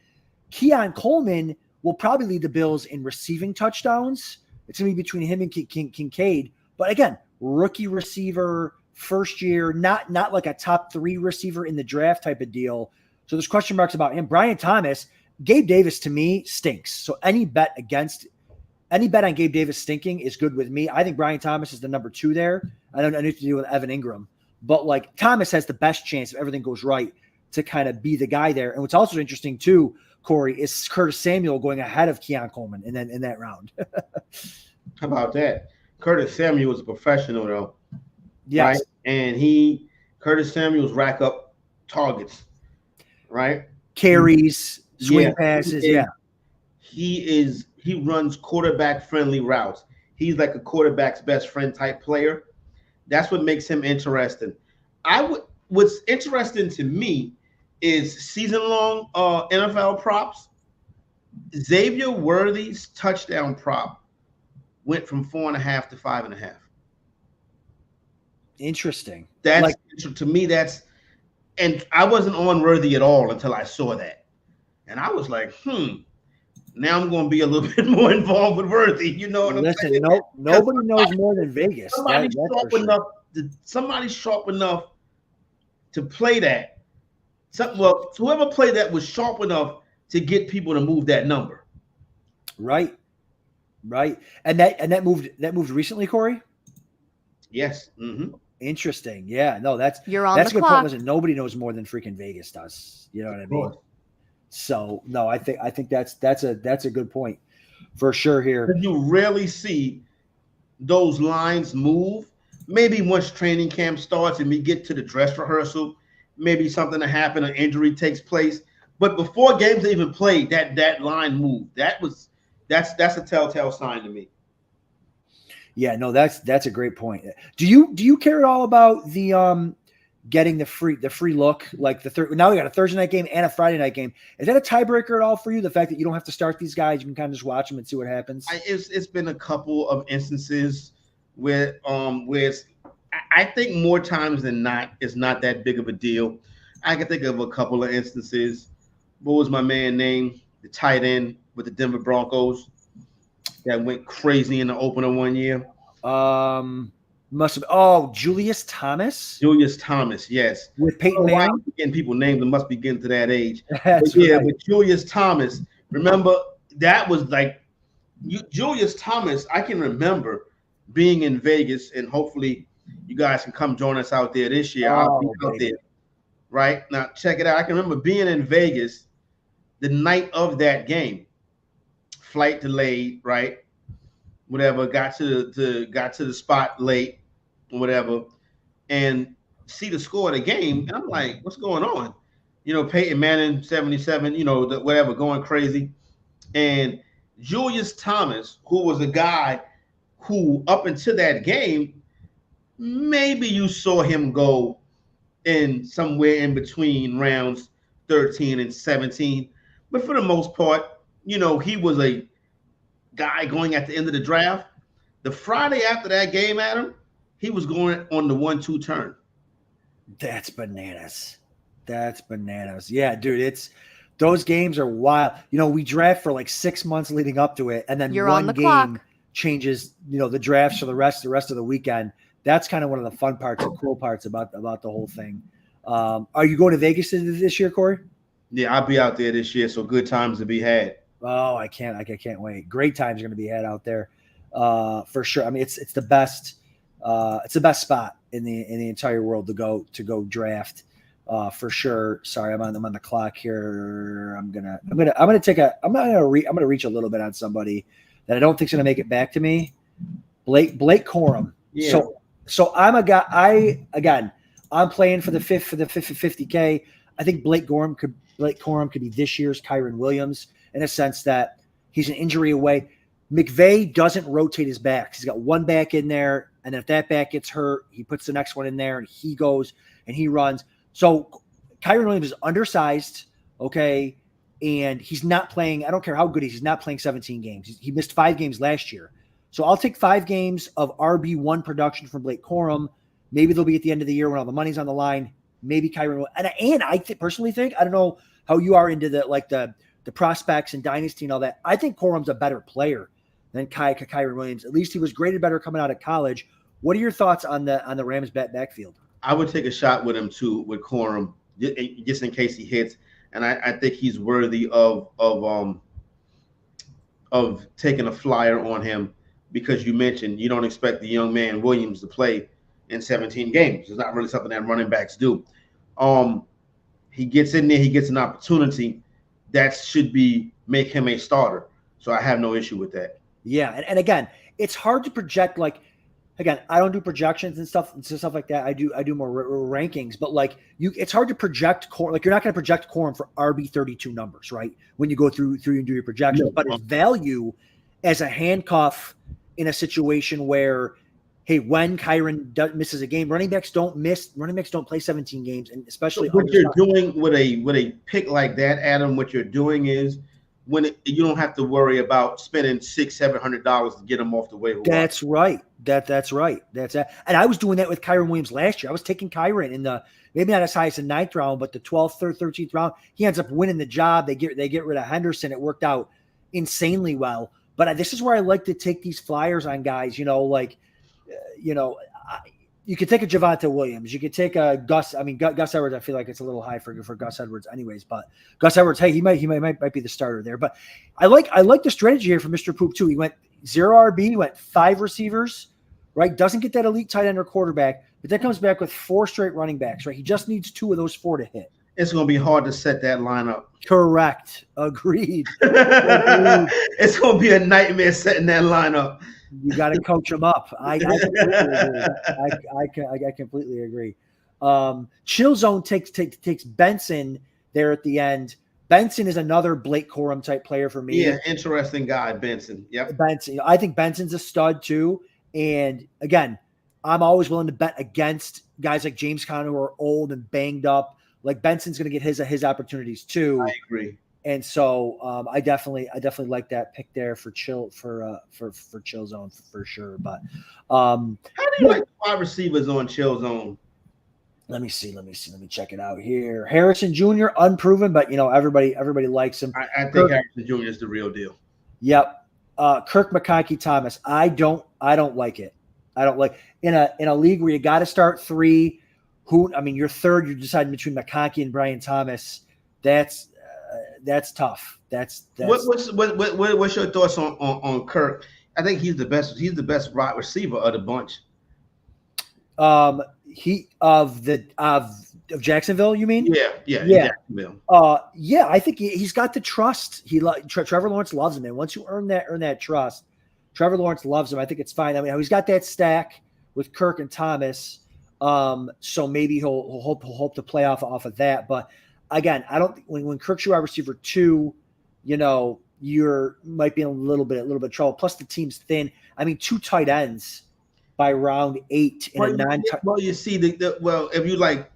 Keon Coleman will probably lead the Bills in receiving touchdowns. It's going to be between him and Kincaid. But again, rookie receiver, first year, not like a top 3 receiver in the draft type of deal. So there's question marks about him. Brian Thomas, Gabe Davis to me stinks. So any bet on Gabe Davis stinking is good with me. I think Brian Thomas is the number 2 there. I don't know anything to do with Evan Ingram, but Thomas has the best chance if everything goes right to kind of be the guy there. And what's also interesting too, Corey, is Curtis Samuel going ahead of Keon Coleman in that round. How about that? Curtis Samuel was a professional though. Yes. Right? And Curtis Samuel's rack up targets, right? Carries, swing passes. Yeah. He runs quarterback friendly routes. He's like a quarterback's best friend type player. That's what makes him interesting. What's interesting to me is season-long NFL props. Xavier Worthy's touchdown prop went from 4.5 to 5.5. Interesting. That's to me. And I wasn't on Worthy at all until I saw that, and I was like, Now I'm going to be a little bit more involved with Worthy. You know what I'm saying? Nobody knows more than Vegas. Somebody's sharp enough to play that. Whoever played that was sharp enough to get people to move that number. Right. And that moved recently, Corey? Yes. Mm-hmm. Interesting. Yeah. No, that's a good point. Listen, nobody knows more than freaking Vegas does. You know what I mean? So no, I think that's a good point for sure here. You rarely see those lines move. Maybe once training camp starts and we get to the dress rehearsal, maybe something to happen, an injury takes place. But before games are even played, that line moved. That's a telltale sign to me. Yeah, no, that's a great point. Do you care at all about the getting the free look, now we got a Thursday night game and a Friday night game? Is that a tiebreaker at all for you? The fact that you don't have to start these guys, you can kind of just watch them and see what happens. It's been a couple of instances where I think more times than not, it's not that big of a deal. I can think of a couple of instances. What was my man name? The tight end with the Denver Broncos that went crazy in the opener one year. Julius Thomas. Julius Thomas, yes. With Peyton Manning. Getting people names that must be getting to that age. But Julius Thomas. Remember, that was Julius Thomas. I can remember being in Vegas, and hopefully you guys can come join us out there this year. I'll be out there. Right now, check it out. I can remember being in Vegas the night of that game. Flight delayed, right? Whatever. Got to the spot late, whatever, and see the score of the game, and I'm like, "What's going on?" Peyton Manning 77, whatever, going crazy, and Julius Thomas, who was a guy who up until that game, maybe you saw him go in somewhere in between rounds 13 and 17. But for the most part, he was a guy going at the end of the draft. The Friday after that game, Adam, he was going on the 1-2 turn. That's bananas. Yeah, dude, those games are wild. We draft for like 6 months leading up to it, and then one game clock. changes, the drafts for the rest of the weekend. That's kind of one of the fun parts, the cool parts about the whole thing. Are you going to Vegas this year, Corey? Yeah, I'll be out there this year, so good times to be had. Oh, I can't wait. Great times are going to be had out there, for sure. I mean, it's the best. It's the best spot in the entire world to go draft, for sure. Sorry, I'm on the clock here. I'm gonna reach a little bit on somebody that I don't think is gonna make it back to me. Blake Corum. Yeah. So I'm a guy. I'm playing for the 50K. I think Blake Corum could be this year's Kyron Williams in a sense that he's an injury away. McVay doesn't rotate his backs. He's got one back in there, and then if that back gets hurt, he puts the next one in there, and he goes and he runs. So Kyron Williams is undersized, okay, and he's not playing. I don't care how good he is. He's not playing 17 games. He missed 5 games last year. So I'll take 5 games of RB1 production from Blake Corum. Maybe they'll be at the end of the year when all the money's on the line. Maybe Kyron. And I personally think, I don't know how you are into the prospects and dynasty and all that. I think Corum's a better player than Kyron Williams. At least he was graded better coming out of college. What are your thoughts on the Rams backfield? I would take a shot with him too, with Corum, just in case he hits. And I think he's worthy of taking a flyer on him, because you mentioned you don't expect the young man Williams to play in 17 games. It's not really something that running backs do. He gets in there, he gets an opportunity. That should make him a starter. So I have no issue with that. Yeah, and again, it's hard to project. Like, again, I don't do projections and stuff like that. I do more rankings, but it's hard to project Corum. Like, you're not going to project Corum for RB32 numbers, right? When you go through and do your projections, but his value as a handcuff in a situation where, hey, when Kyron misses a game, running backs don't play 17 games, and especially what you're doing with a pick like that, Adam. What you're doing is you don't have to worry about spending $600-$700 to get them off the waiver wire. That's right. That's right. That's it. And I was doing that with Kyron Williams last year. I was taking Kyron in the maybe not as high as the 9th round, but the 12th, 13th round. He ends up winning the job. They get rid of Henderson. It worked out insanely well. But this is where I like to take these flyers on guys. You could take a Javonte Williams. You could take a Gus. I mean, Gus Edwards. I feel like it's a little high for Gus Edwards, anyways. But Gus Edwards, hey, he might be the starter there. But I like the strategy here for Mr. Poop too. He went 0 RB. He went 5 receivers, right? Doesn't get that elite tight end or quarterback, but then comes back with 4 straight running backs, right? He just needs 2 of those 4 to hit. It's going to be hard to set that lineup. Correct. Agreed. It's going to be a nightmare setting that lineup. You got to coach them up. I completely agree. Chill Zone takes Benson there at the end. Benson is another Blake Corum type player for me. Yeah, interesting guy, Benson. Yep. Benson. I think Benson's a stud too. And again, I'm always willing to bet against guys like James Conner who are old and banged up. Like, Benson's going to get his opportunities too. I agree. And so I definitely like that pick there for Chill Zone for sure. But how do you like wide receivers on Chill Zone? Let me see. Let me check it out here. Harrison Jr. unproven, but everybody likes him. I think Harrison Jr. is the real deal. Yep. Kirk McConkey Thomas. I don't like it. I don't like in a league where you got to start 3. You're third. You're deciding between McConkey and Brian Thomas. That's tough. What's your thoughts on Kirk? I think he's the best. He's the best wide receiver of the bunch. He of Jacksonville, you mean? Yeah. Jacksonville. I think he's got the trust. Trevor Lawrence loves him, and once you earn that trust, Trevor Lawrence loves him. I think it's fine. I mean, he's got that stack with Kirk and Thomas. So maybe he'll hope to play off of that. But again, I don't think when Kirk's your wide receiver 2, you're might be in a little bit of trouble. Plus the team's thin. I mean, 2 tight ends by round 8 in a non. Well, you see if you like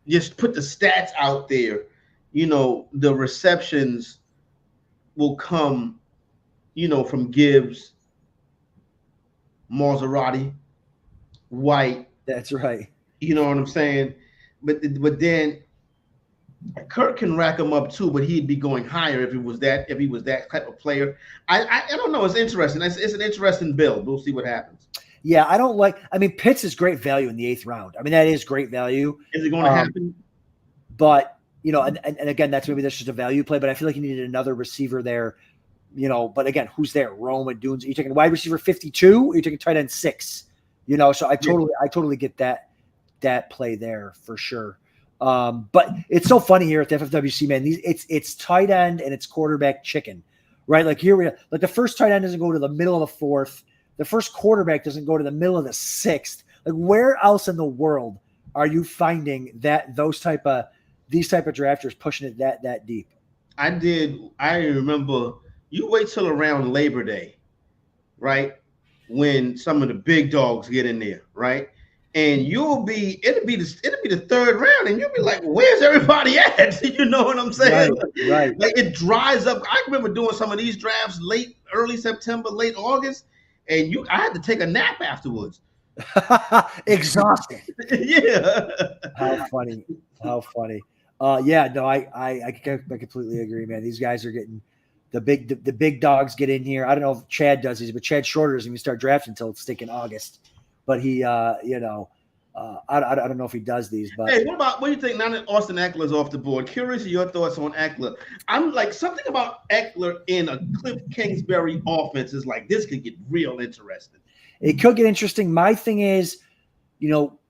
just put the stats out there, the receptions will come, from Gibbs, Maserati, White. That's right. You know what I'm saying? But then Kirk can rack him up too, but he'd be going higher if he was that type of player. I don't know. It's interesting. It's an interesting build. We'll see what happens. Yeah, Pitts is great value in the 8th round. I mean, that is great value. Is it going to happen? But and again, that's just a value play. But I feel like you needed another receiver there. But again, who's there? Rome and Dunes. Are you taking wide receiver 52? Or are you taking tight end 6? So I totally get that play there for sure. But it's so funny here at the FFWC, man. It's tight end and it's quarterback chicken, right? Like here the first tight end doesn't go to the middle of the 4th. The first quarterback doesn't go to the middle of the 6th. Like where else in the world are you finding these type of drafters pushing it that deep? I remember you wait till around Labor Day, right? When some of the big dogs get in there, right? And it'll be the 3rd round, and you'll be like, where's everybody at? You know what I'm saying? Right. Like it dries up. I remember doing some of these drafts early September, late August, and I had to take a nap afterwards. Exhausted. Yeah. How funny. Yeah, no, I completely agree, man. These guys are getting the big dogs get in here. I don't know if Chad does these, but Chad Shorter doesn't even start drafting until it's in August. But he, I don't know if he does these. But hey, what do you think now that Austin Eckler's off the board? Curious of your thoughts on Eckler. I'm like something about Eckler in a Cliff Kingsbury offense is like this could get real interesting. It could get interesting. My thing is,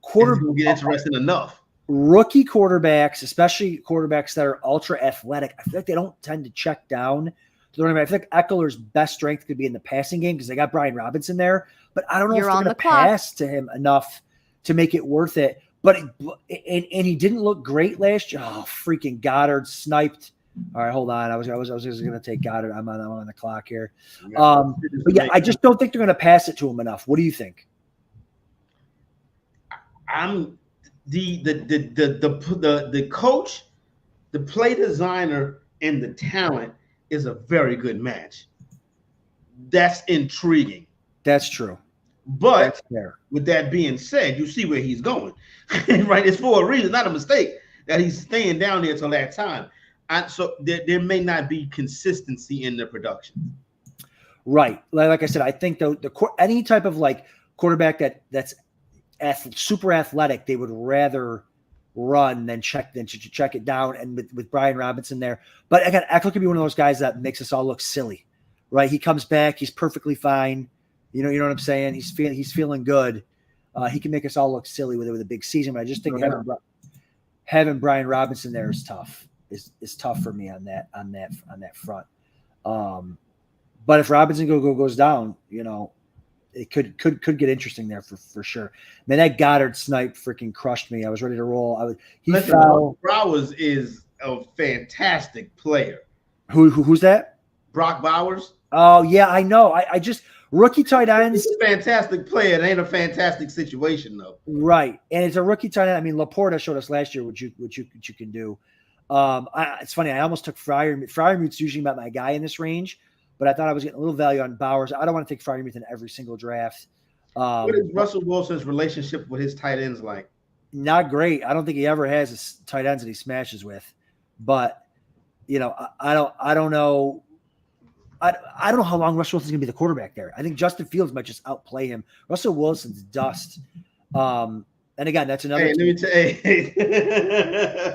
quarterback get interesting enough. Rookie quarterbacks, especially quarterbacks that are ultra athletic, I feel like they don't tend to check down. I feel like Eckler's best strength could be in the passing game because they got Brian Robinson there, but I don't know if they're going to pass to him enough to make it worth it. But he didn't look great last year. Oh, freaking Goddard sniped. All right, hold on. I was just going to take Goddard. I'm on the clock here. But yeah, I just don't think they're going to pass it to him enough. What do you think? I'm the coach, the play designer, and the talent is a very good match. That's intriguing. That's true. But with that being said, you see where he's going, right? It's for a reason, not a mistake that he's staying down there till that time. So there may not be consistency in the production. Right. Like I said, I think any type of like quarterback that's super athletic, they would rather run than check it down. And with Brian Robinson there, but again, Eckler could be one of those guys that makes us all look silly, right? He comes back, he's perfectly fine. You know what I'm saying? He's feeling good. He can make us all look silly with a big season. But I just think having Brian Robinson there is tough. Is tough for me on that front. But if Robinson goes down, it could get interesting there for sure. Man, that Goddard snipe freaking crushed me. I was ready to roll. Bowers is a fantastic player. Who's that? Brock Bowers. Oh yeah, I know. I just rookie tight ends. He's a fantastic player. It ain't a fantastic situation though. Right, and it's a rookie tight end. I mean, Laporta showed us last year what you can do. It's funny. I almost took Freiermuth. Freiermuth's usually about my guy in this range, but I thought I was getting a little value on Bowers. I don't want to take Freiermuth in every single draft. What is Russell Wilson's relationship with his tight ends like? Not great. I don't think he ever has tight ends that he smashes with, but I don't know. I don't know how long Russell Wilson's going to be the quarterback there. I think Justin Fields might just outplay him. Russell Wilson's dust. And again, that's another. Hey, let me tell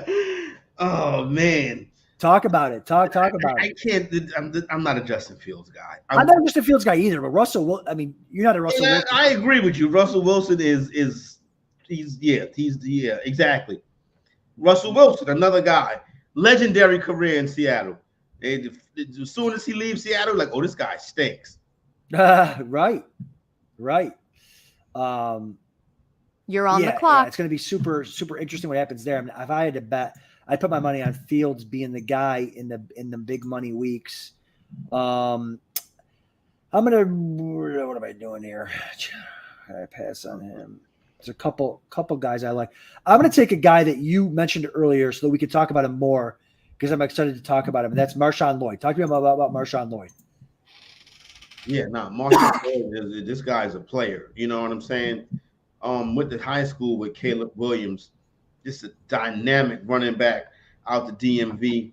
you. Oh man, talk about it. Talk about it. I can't. I'm not a Justin Fields guy. I'm not a Justin Fields guy either. But Russell, I mean, you're not a Russell. Wilson. I agree with you. Russell Wilson is exactly. Russell Wilson, another guy, legendary career in Seattle. And as soon as he leaves Seattle, like, oh, this guy stinks. Right. You're on the clock. Yeah, it's going to be super, super interesting what happens there. I mean, if I had to bet, I'd put my money on Fields being the guy in the big money weeks. What am I doing here? I pass on him. There's a couple guys I like. I'm going to take a guy that you mentioned earlier so that we can talk about him more because I'm excited to talk about him, and that's Marshawn Lloyd. Talk to me about Marshawn Lloyd. Yeah, Marshawn Lloyd, this guy's a player. You know what I'm saying? Went to high school with Caleb Williams, just a dynamic running back out the DMV.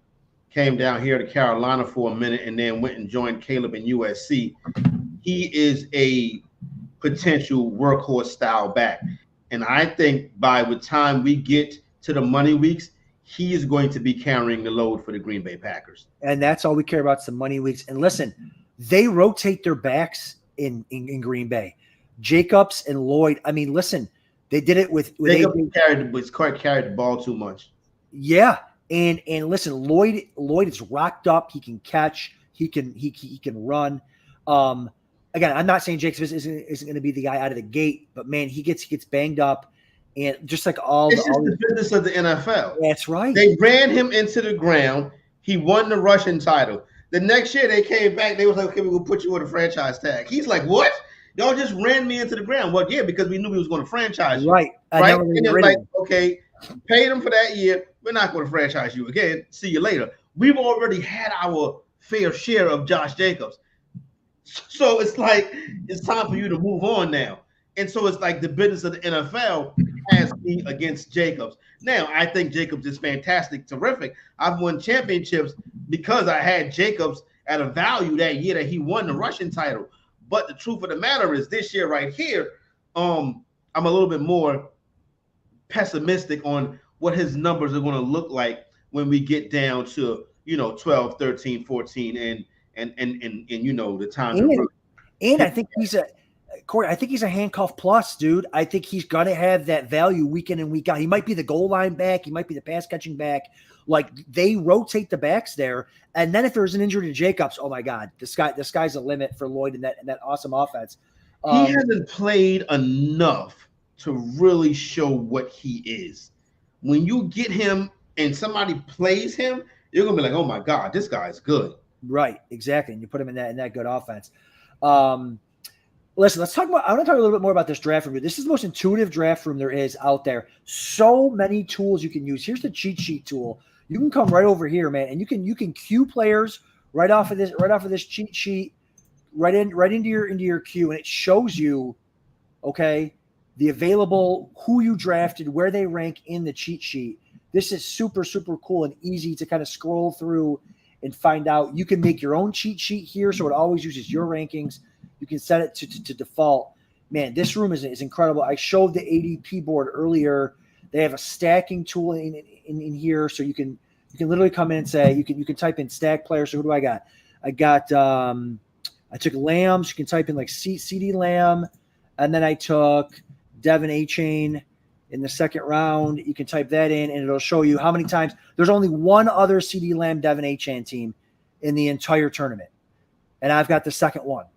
Came down here to Carolina for a minute and then went and joined Caleb in USC. He is a potential workhorse style back. And I think by the time we get to the money weeks, he is going to be carrying the load for the Green Bay Packers. And that's all we care about is the money weeks. And listen, they rotate their backs in Green Bay. Jacobs and Lloyd. I mean, listen, they did it with Jacobs carried the ball too much. Yeah. And listen, Lloyd is rocked up. He can catch. He can run. Again, I'm not saying Jacobs isn't going to be the guy out of the gate, but man, he gets banged up, and just like the business of the NFL. That's right. They ran him into the ground. He won the rushing title. The next year they came back. They was like, okay, we're gonna put you on a franchise tag. He's like, what? Y'all just ran me into the ground. Well, yeah, because we knew we was going to franchise you. Right. Right. And it's like, okay, paid him for that year. We're not going to franchise you again. See you later. We've already had our fair share of Josh Jacobs. So it's like, it's time for you to move on now. And so it's like the business of the NFL has me against Jacobs. Now, I think Jacobs is fantastic, terrific. I've won championships because I had Jacobs at a value that year that he won the rushing title. But the truth of the matter is this year right here, I'm a little bit more pessimistic on what his numbers are going to look like when we get down to, 12, 13, 14, and the time. And I think Corey, I think he's a handcuff plus, dude. I think he's going to have that value week in and week out. He might be the goal line back. He might be the pass catching back. Like, they rotate the backs there. And then if there's an injury to Jacobs, oh my God, the sky's the limit for Lloyd and that awesome offense. He hasn't played enough to really show what he is. When you get him and somebody plays him, you're gonna be like, oh my God, this guy's good. Right, exactly. And you put him in that good offense. Listen, I want to talk a little bit more about this draft room. This is the most intuitive draft room there is out there. So many tools you can use. Here's the cheat sheet tool. You can come right over here, man, and you can queue players right off of this cheat sheet, right into your queue, and it shows you, okay, the available, who you drafted, where they rank in the cheat sheet. This is super, super cool and easy to kind of scroll through and find out. You can make your own cheat sheet here, so it always uses your rankings. You can set it to default. Man, this room is incredible. I showed the ADP board earlier. They have a stacking tool in here, so you can literally come in and say you can type in stack player. So who do I got? I took Lambs. You can type in like CD Lamb, and then I took Devin A-Chain in the second round. You can type that in, and it'll show you how many times. There's only one other CD Lamb Devin A-Chain team in the entire tournament, and I've got the second one.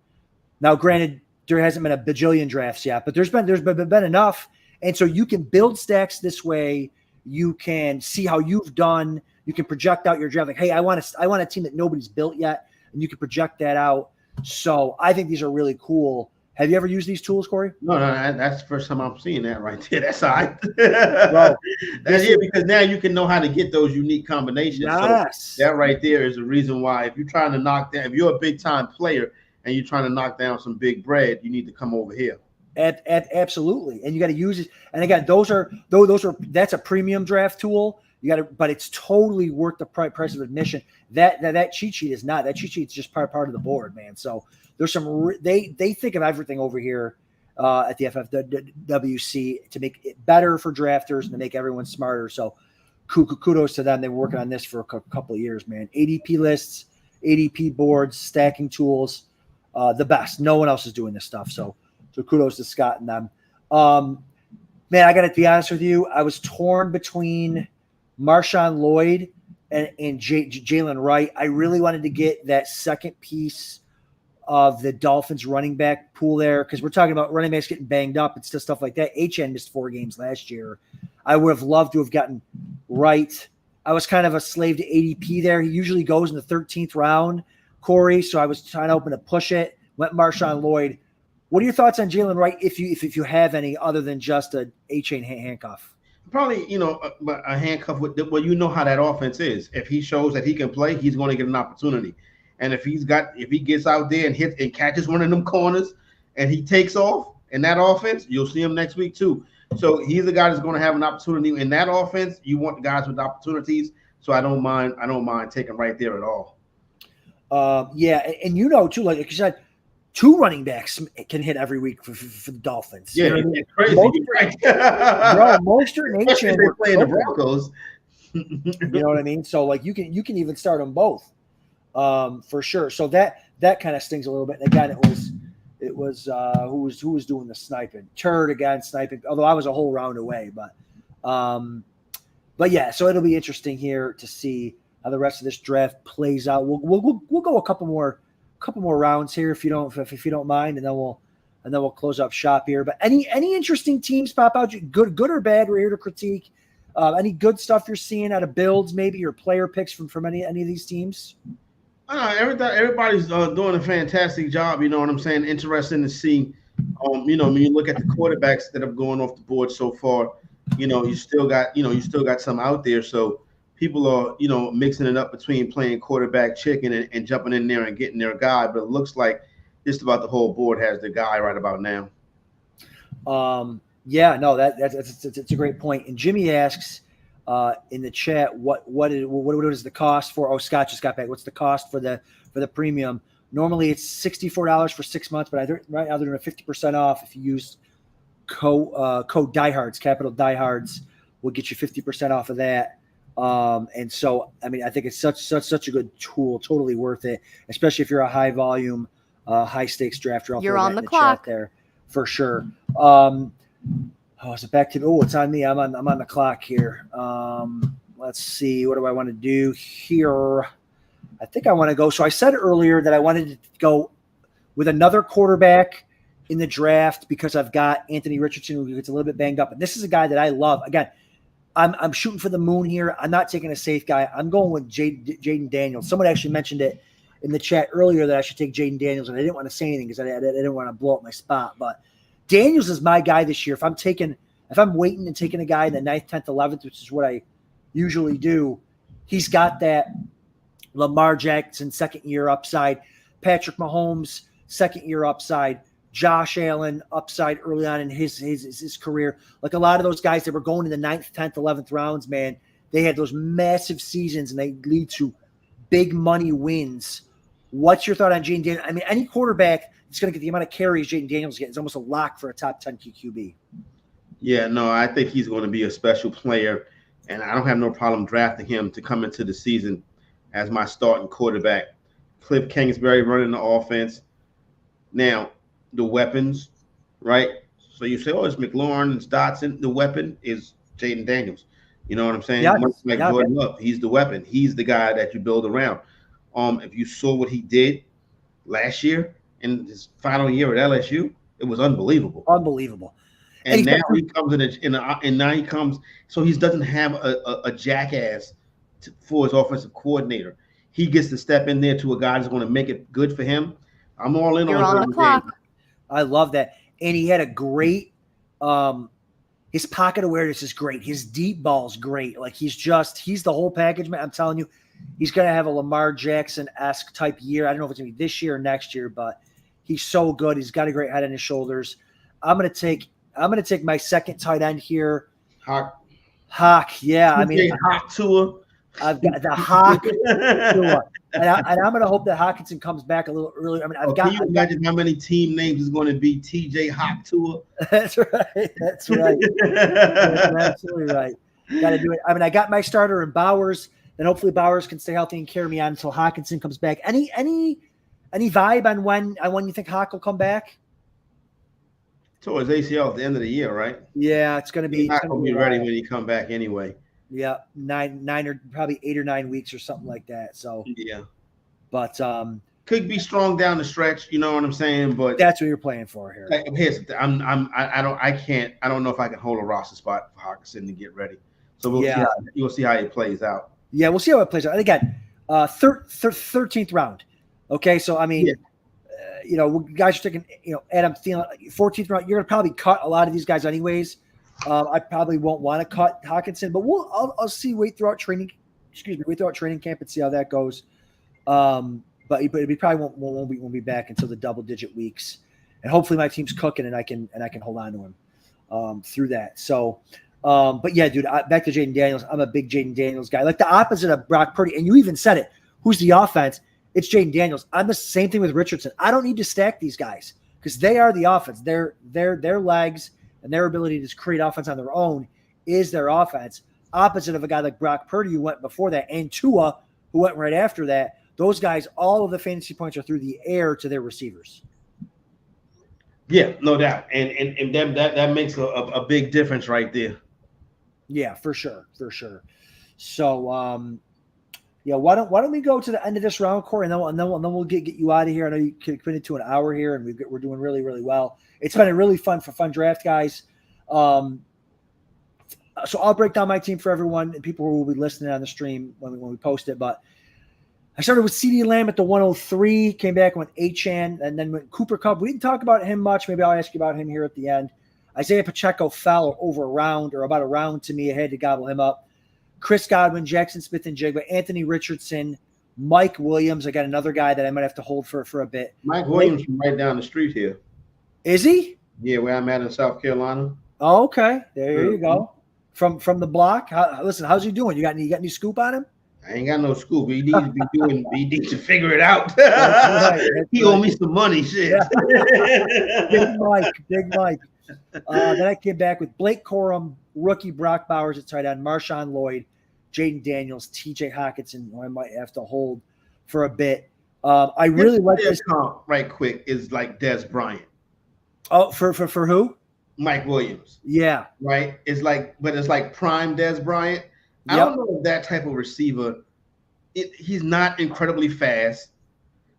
Now, granted, there hasn't been a bajillion drafts yet, but there's been enough, and so you can build stacks this way. You can see how you've done. You can project out your draft. Like, hey, I want a team that nobody's built yet, and you can project that out. So I think these are really cool. Have you ever used these tools, Corey? No, that's the first time I'm seeing that right there. That's all right. Bro, that's it, because now you can know how to get those unique combinations. Yes. So that right there is the reason why if you're trying to knock down, if you're a big time player and you're trying to knock down some big bread, you need to come over here. Absolutely. And you got to use it. And again, that's a premium draft tool. But it's totally worth the price of admission. That cheat sheet is not. That cheat sheet is just part of the board, man. So there's they think of everything over here at the FFWC to make it better for drafters and to make everyone smarter. So kudos to them. They were working on this for a couple of years, man. ADP lists, ADP boards, stacking tools, the best. No one else is doing this stuff. So kudos to Scott and them. Man, I got to be honest with you. I was torn between Marshawn Lloyd and Jalen Wright. I really wanted to get that second piece of the Dolphins running back pool there because we're talking about running backs getting banged up and stuff like that. HN missed 4 games last year. I would have loved to have gotten Wright. I was kind of a slave to ADP there. He usually goes in the 13th round, Corey, so I was trying to open to push it. Went Marshawn Lloyd. What are your thoughts on Jalen Wright, if you have any, other than just a A-chain handcuff? Probably, a handcuff with well, you know how that offense is. If he shows that he can play, he's going to get an opportunity. And if he gets out there and hits and catches one of them corners and he takes off in that offense, you'll see him next week too. So he's the guy that's going to have an opportunity in that offense. You want the guys with opportunities. So I don't mind taking right there at all. Yeah, and too, like you said, 2 running backs can hit every week for the Dolphins. Yeah, it's crazy. Mostert and A-Chain were playing the Broncos. You know what I mean? So like you can even start them both, for sure. So that kind of stings a little bit. And again, it was who was doing the sniping? Turd again sniping. Although I was a whole round away, but yeah. So it'll be interesting here to see how the rest of this draft plays out. We'll go a couple more rounds here if you don't mind, and then we'll close up shop here. But any interesting teams pop out? Good or bad? We're here to critique. Any good stuff you're seeing out of builds, maybe, or player picks from any of these teams? Everybody's doing a fantastic job. You know what I'm saying? Interesting to see. When you look at the quarterbacks that have gone off the board so far, you still got some out there. So people are, mixing it up between playing quarterback chicken and jumping in there and getting their guy. But it looks like just about the whole board has the guy right about now. Yeah, no, that's a great point. And Jimmy asks in the chat, what is the cost for? Oh, Scott just got back. What's the cost for the premium? Normally it's $64 for 6 months, but right now they're doing a 50% off if you use code Diehards. Capital Diehards will get you 50% off of that. And so, I mean, I think it's such a good tool, totally worth it, especially if you're a high volume, high stakes drafter. You're on the clock there for sure. Is it back to? Oh, it's on me. I'm on the clock here. Let's see. What do I want to do here? I think I want to go. So I said earlier that I wanted to go with another quarterback in the draft because I've got Anthony Richardson, who gets a little bit banged up. And this is a guy that I love. Again, I'm shooting for the moon here. I'm not taking a safe guy. I'm going with Jaden Daniels. Someone actually mentioned it in the chat earlier that I should take Jaden Daniels, and I didn't want to say anything because I didn't want to blow up my spot. But Daniels is my guy this year. If I'm waiting and taking a guy in the 9th, 10th, 11th, which is what I usually do, he's got that Lamar Jackson second-year upside, Patrick Mahomes second-year upside, Josh Allen upside early on in his career. Like a lot of those guys that were going in the 9th, 10th, 11th rounds, man, they had those massive seasons and they lead to big money wins. What's your thought on Jaden Daniels? I mean, any quarterback that's going to get the amount of carries Jaden Daniels gets is almost a lock for a top 10 QB. Yeah, no, I think he's going to be a special player, and I don't have no problem drafting him to come into the season as my starting quarterback. Cliff Kingsbury running the offense. Now, the weapons, right? So you say, oh, it's McLaurin and Dotson. The weapon is Jaden Daniels. You know what I'm saying? Yeah, much like Jordan Love, he's the weapon. He's the guy that you build around. If you saw what he did last year in his final year at LSU, it was unbelievable. Unbelievable. And now he comes and now he comes. So he doesn't have a jackass for his offensive coordinator. He gets to step in there to a guy that's going to make it good for him. I'm all in. You're on the clock. I love that. And he had a great his pocket awareness is great. His deep ball's great. Like he's the whole package, man. I'm telling you, he's gonna have a Lamar Jackson-esque type year. I don't know if it's gonna be this year or next year, but he's so good. He's got a great head on his shoulders. I'm gonna take my second tight end here. Hawk. Yeah, I mean Hawk Tua. I've got the Hawk Tua. And I'm going to hope that Hawkinson comes back a little earlier. I mean, can you imagine how many team names is going to be TJ Hawk Tua? That's right. That's right. You're absolutely right. Got to do it. I mean, I got my starter in Bowers. Then hopefully Bowers can stay healthy and carry me on until Hawkinson comes back. Any vibe on when you think Hawk will come back? Towards ACL at the end of the year, right? Yeah, it's going to be. He's not going to be ready when he come back anyway. Yeah, 9 or probably 8 or 9 weeks or something like that. So yeah, but could be strong down the stretch. You know what I'm saying? But that's what you're playing for here. Here's the thing. I don't know if I can hold a roster spot for Hawkinson to get ready. So we'll see how it plays out. Yeah, we'll see how it plays out. And again, 13th round. Okay, so I mean, guys are taking, Adam Thielen, 14th round. You're going to probably cut a lot of these guys anyways. I probably won't want to cut Hawkinson, but I'll see. Wait throughout training camp and see how that goes. But he probably won't be back until the double-digit weeks, and hopefully my team's cooking and I can hold on to him through that. So, but yeah, dude, back to Jaden Daniels. I'm a big Jaden Daniels guy, like the opposite of Brock Purdy. And you even said it. Who's the offense? It's Jaden Daniels. I'm the same thing with Richardson. I don't need to stack these guys because they are the offense. Their legs and their ability to create offense on their own is their offense. Opposite of a guy like Brock Purdy who went before that, and Tua who went right after that. Those guys, all of the fantasy points are through the air to their receivers. Yeah, no doubt, and that makes a big difference right there. Yeah, for sure. So, why don't we go to the end of this round, Corey, and then we'll get you out of here. I know you committed to an hour here, and we're doing really, really well. It's been a really fun draft, guys. So I'll break down my team for everyone and people who will be listening on the stream when we post it. But I started with CeeDee Lamb at the 103, came back and went Achane, and then went Cooper Kupp. We didn't talk about him much. Maybe I'll ask you about him here at the end. Isaiah Pacheco fell over about a round to me. I had to gobble him up. Chris Godwin, Jackson Smith-Njigba, Anthony Richardson, Mike Williams. I got another guy that I might have to hold for a bit. Mike Williams from right down the street here. Is he? Yeah, where I'm at in South Carolina. Oh, okay. There you go. From the block. Listen, how's he doing? You got any scoop on him? I ain't got no scoop. He needs to figure it out. He owe me some money, shit. Yeah. Big Mike. Then I came back with Blake Corum, rookie Brock Bowers at tight end, Marshawn Lloyd, Jaden Daniels, TJ Hockenson, who I might have to hold for a bit. I really like this comp right quick is like Dez Bryant. Oh, for who? Mike Williams. Yeah. Right? It's like prime Dez Bryant. Yep. I don't know if that type of receiver, he's not incredibly fast.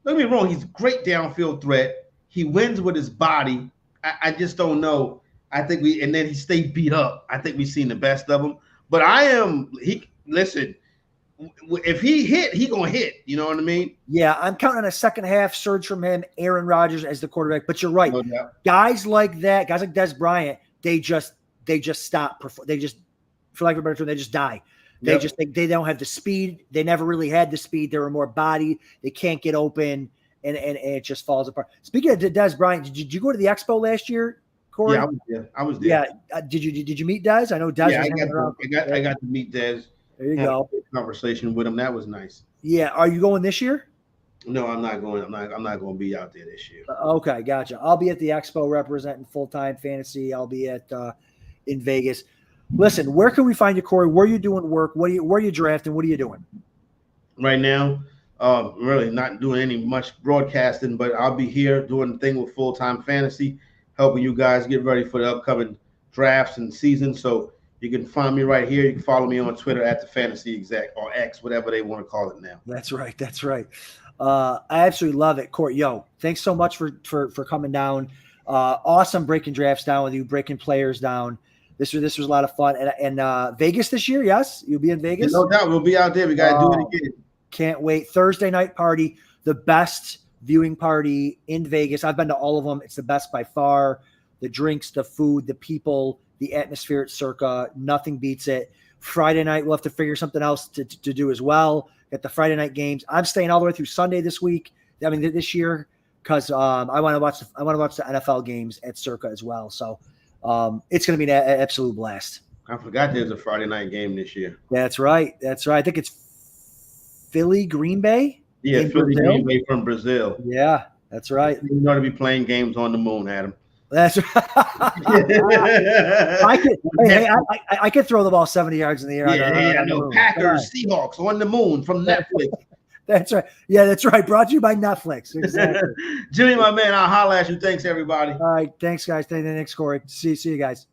Don't get me wrong, he's a great downfield threat. He wins with his body. I just don't know. I think and then he stayed beat up. I think we've seen the best of him. But listen, if he hit, he gonna hit. You know what I mean? Yeah, I'm counting on a second half surge from him, Aaron Rodgers as the quarterback. But you're right. Oh, yeah. Guys like that, guys like Dez Bryant, they just stop. They just, for lack of a better term, they just die. They they don't have the speed. They never really had the speed. They were more body. They can't get open, and it just falls apart. Speaking of Dez Bryant, did you go to the expo last year, Corey? Yeah, I was there. Yeah, did you meet Dez? I know Dez. Yeah, I got to meet Dez. There you go. Conversation with him. That was nice. Yeah. Are you going this year? No, I'm not going. I'm not going to be out there this year. Okay, gotcha. I'll be at the expo representing full-time fantasy. I'll be at in Vegas. Listen, where can we find you, Corey? Where are you doing work? Where are you drafting? What are you doing? Right now, really not doing any much broadcasting, but I'll be here doing the thing with full-time fantasy, helping you guys get ready for the upcoming drafts and season. So you can find me right here. You can follow me on Twitter at the Fantasy Exec or X, whatever they want to call it now. That's right. I absolutely love it, Corey. Thanks so much for coming down. Awesome breaking drafts down with you, breaking players down. This was a lot of fun. And Vegas this year, yes? You'll be in Vegas? No doubt. We'll be out there. We got to do it again. Can't wait. Thursday night party, the best viewing party in Vegas. I've been to all of them. It's the best by far. The drinks, the food, the people, the atmosphere at Circa, nothing beats it. Friday night, we'll have to figure something else to do as well. Got the Friday night games. I'm staying all the way through Sunday this year, because I want to watch the NFL games at Circa as well. So it's going to be an absolute blast. I forgot there's a Friday night game this year. That's right. I think it's Philly, Green Bay. Yeah, Philly, Green Bay from Brazil. Yeah, that's right. You know to be playing games on the moon, Adam. That's right. I could throw the ball 70 yards in the air. I know. Packers, Seahawks on the moon from Netflix. That's right. Yeah, that's right. Brought to you by Netflix. Exactly. Jimmy, my man, I'll holler at you. Thanks, everybody. All right. Thanks, guys. Thanks, Corey. See you guys.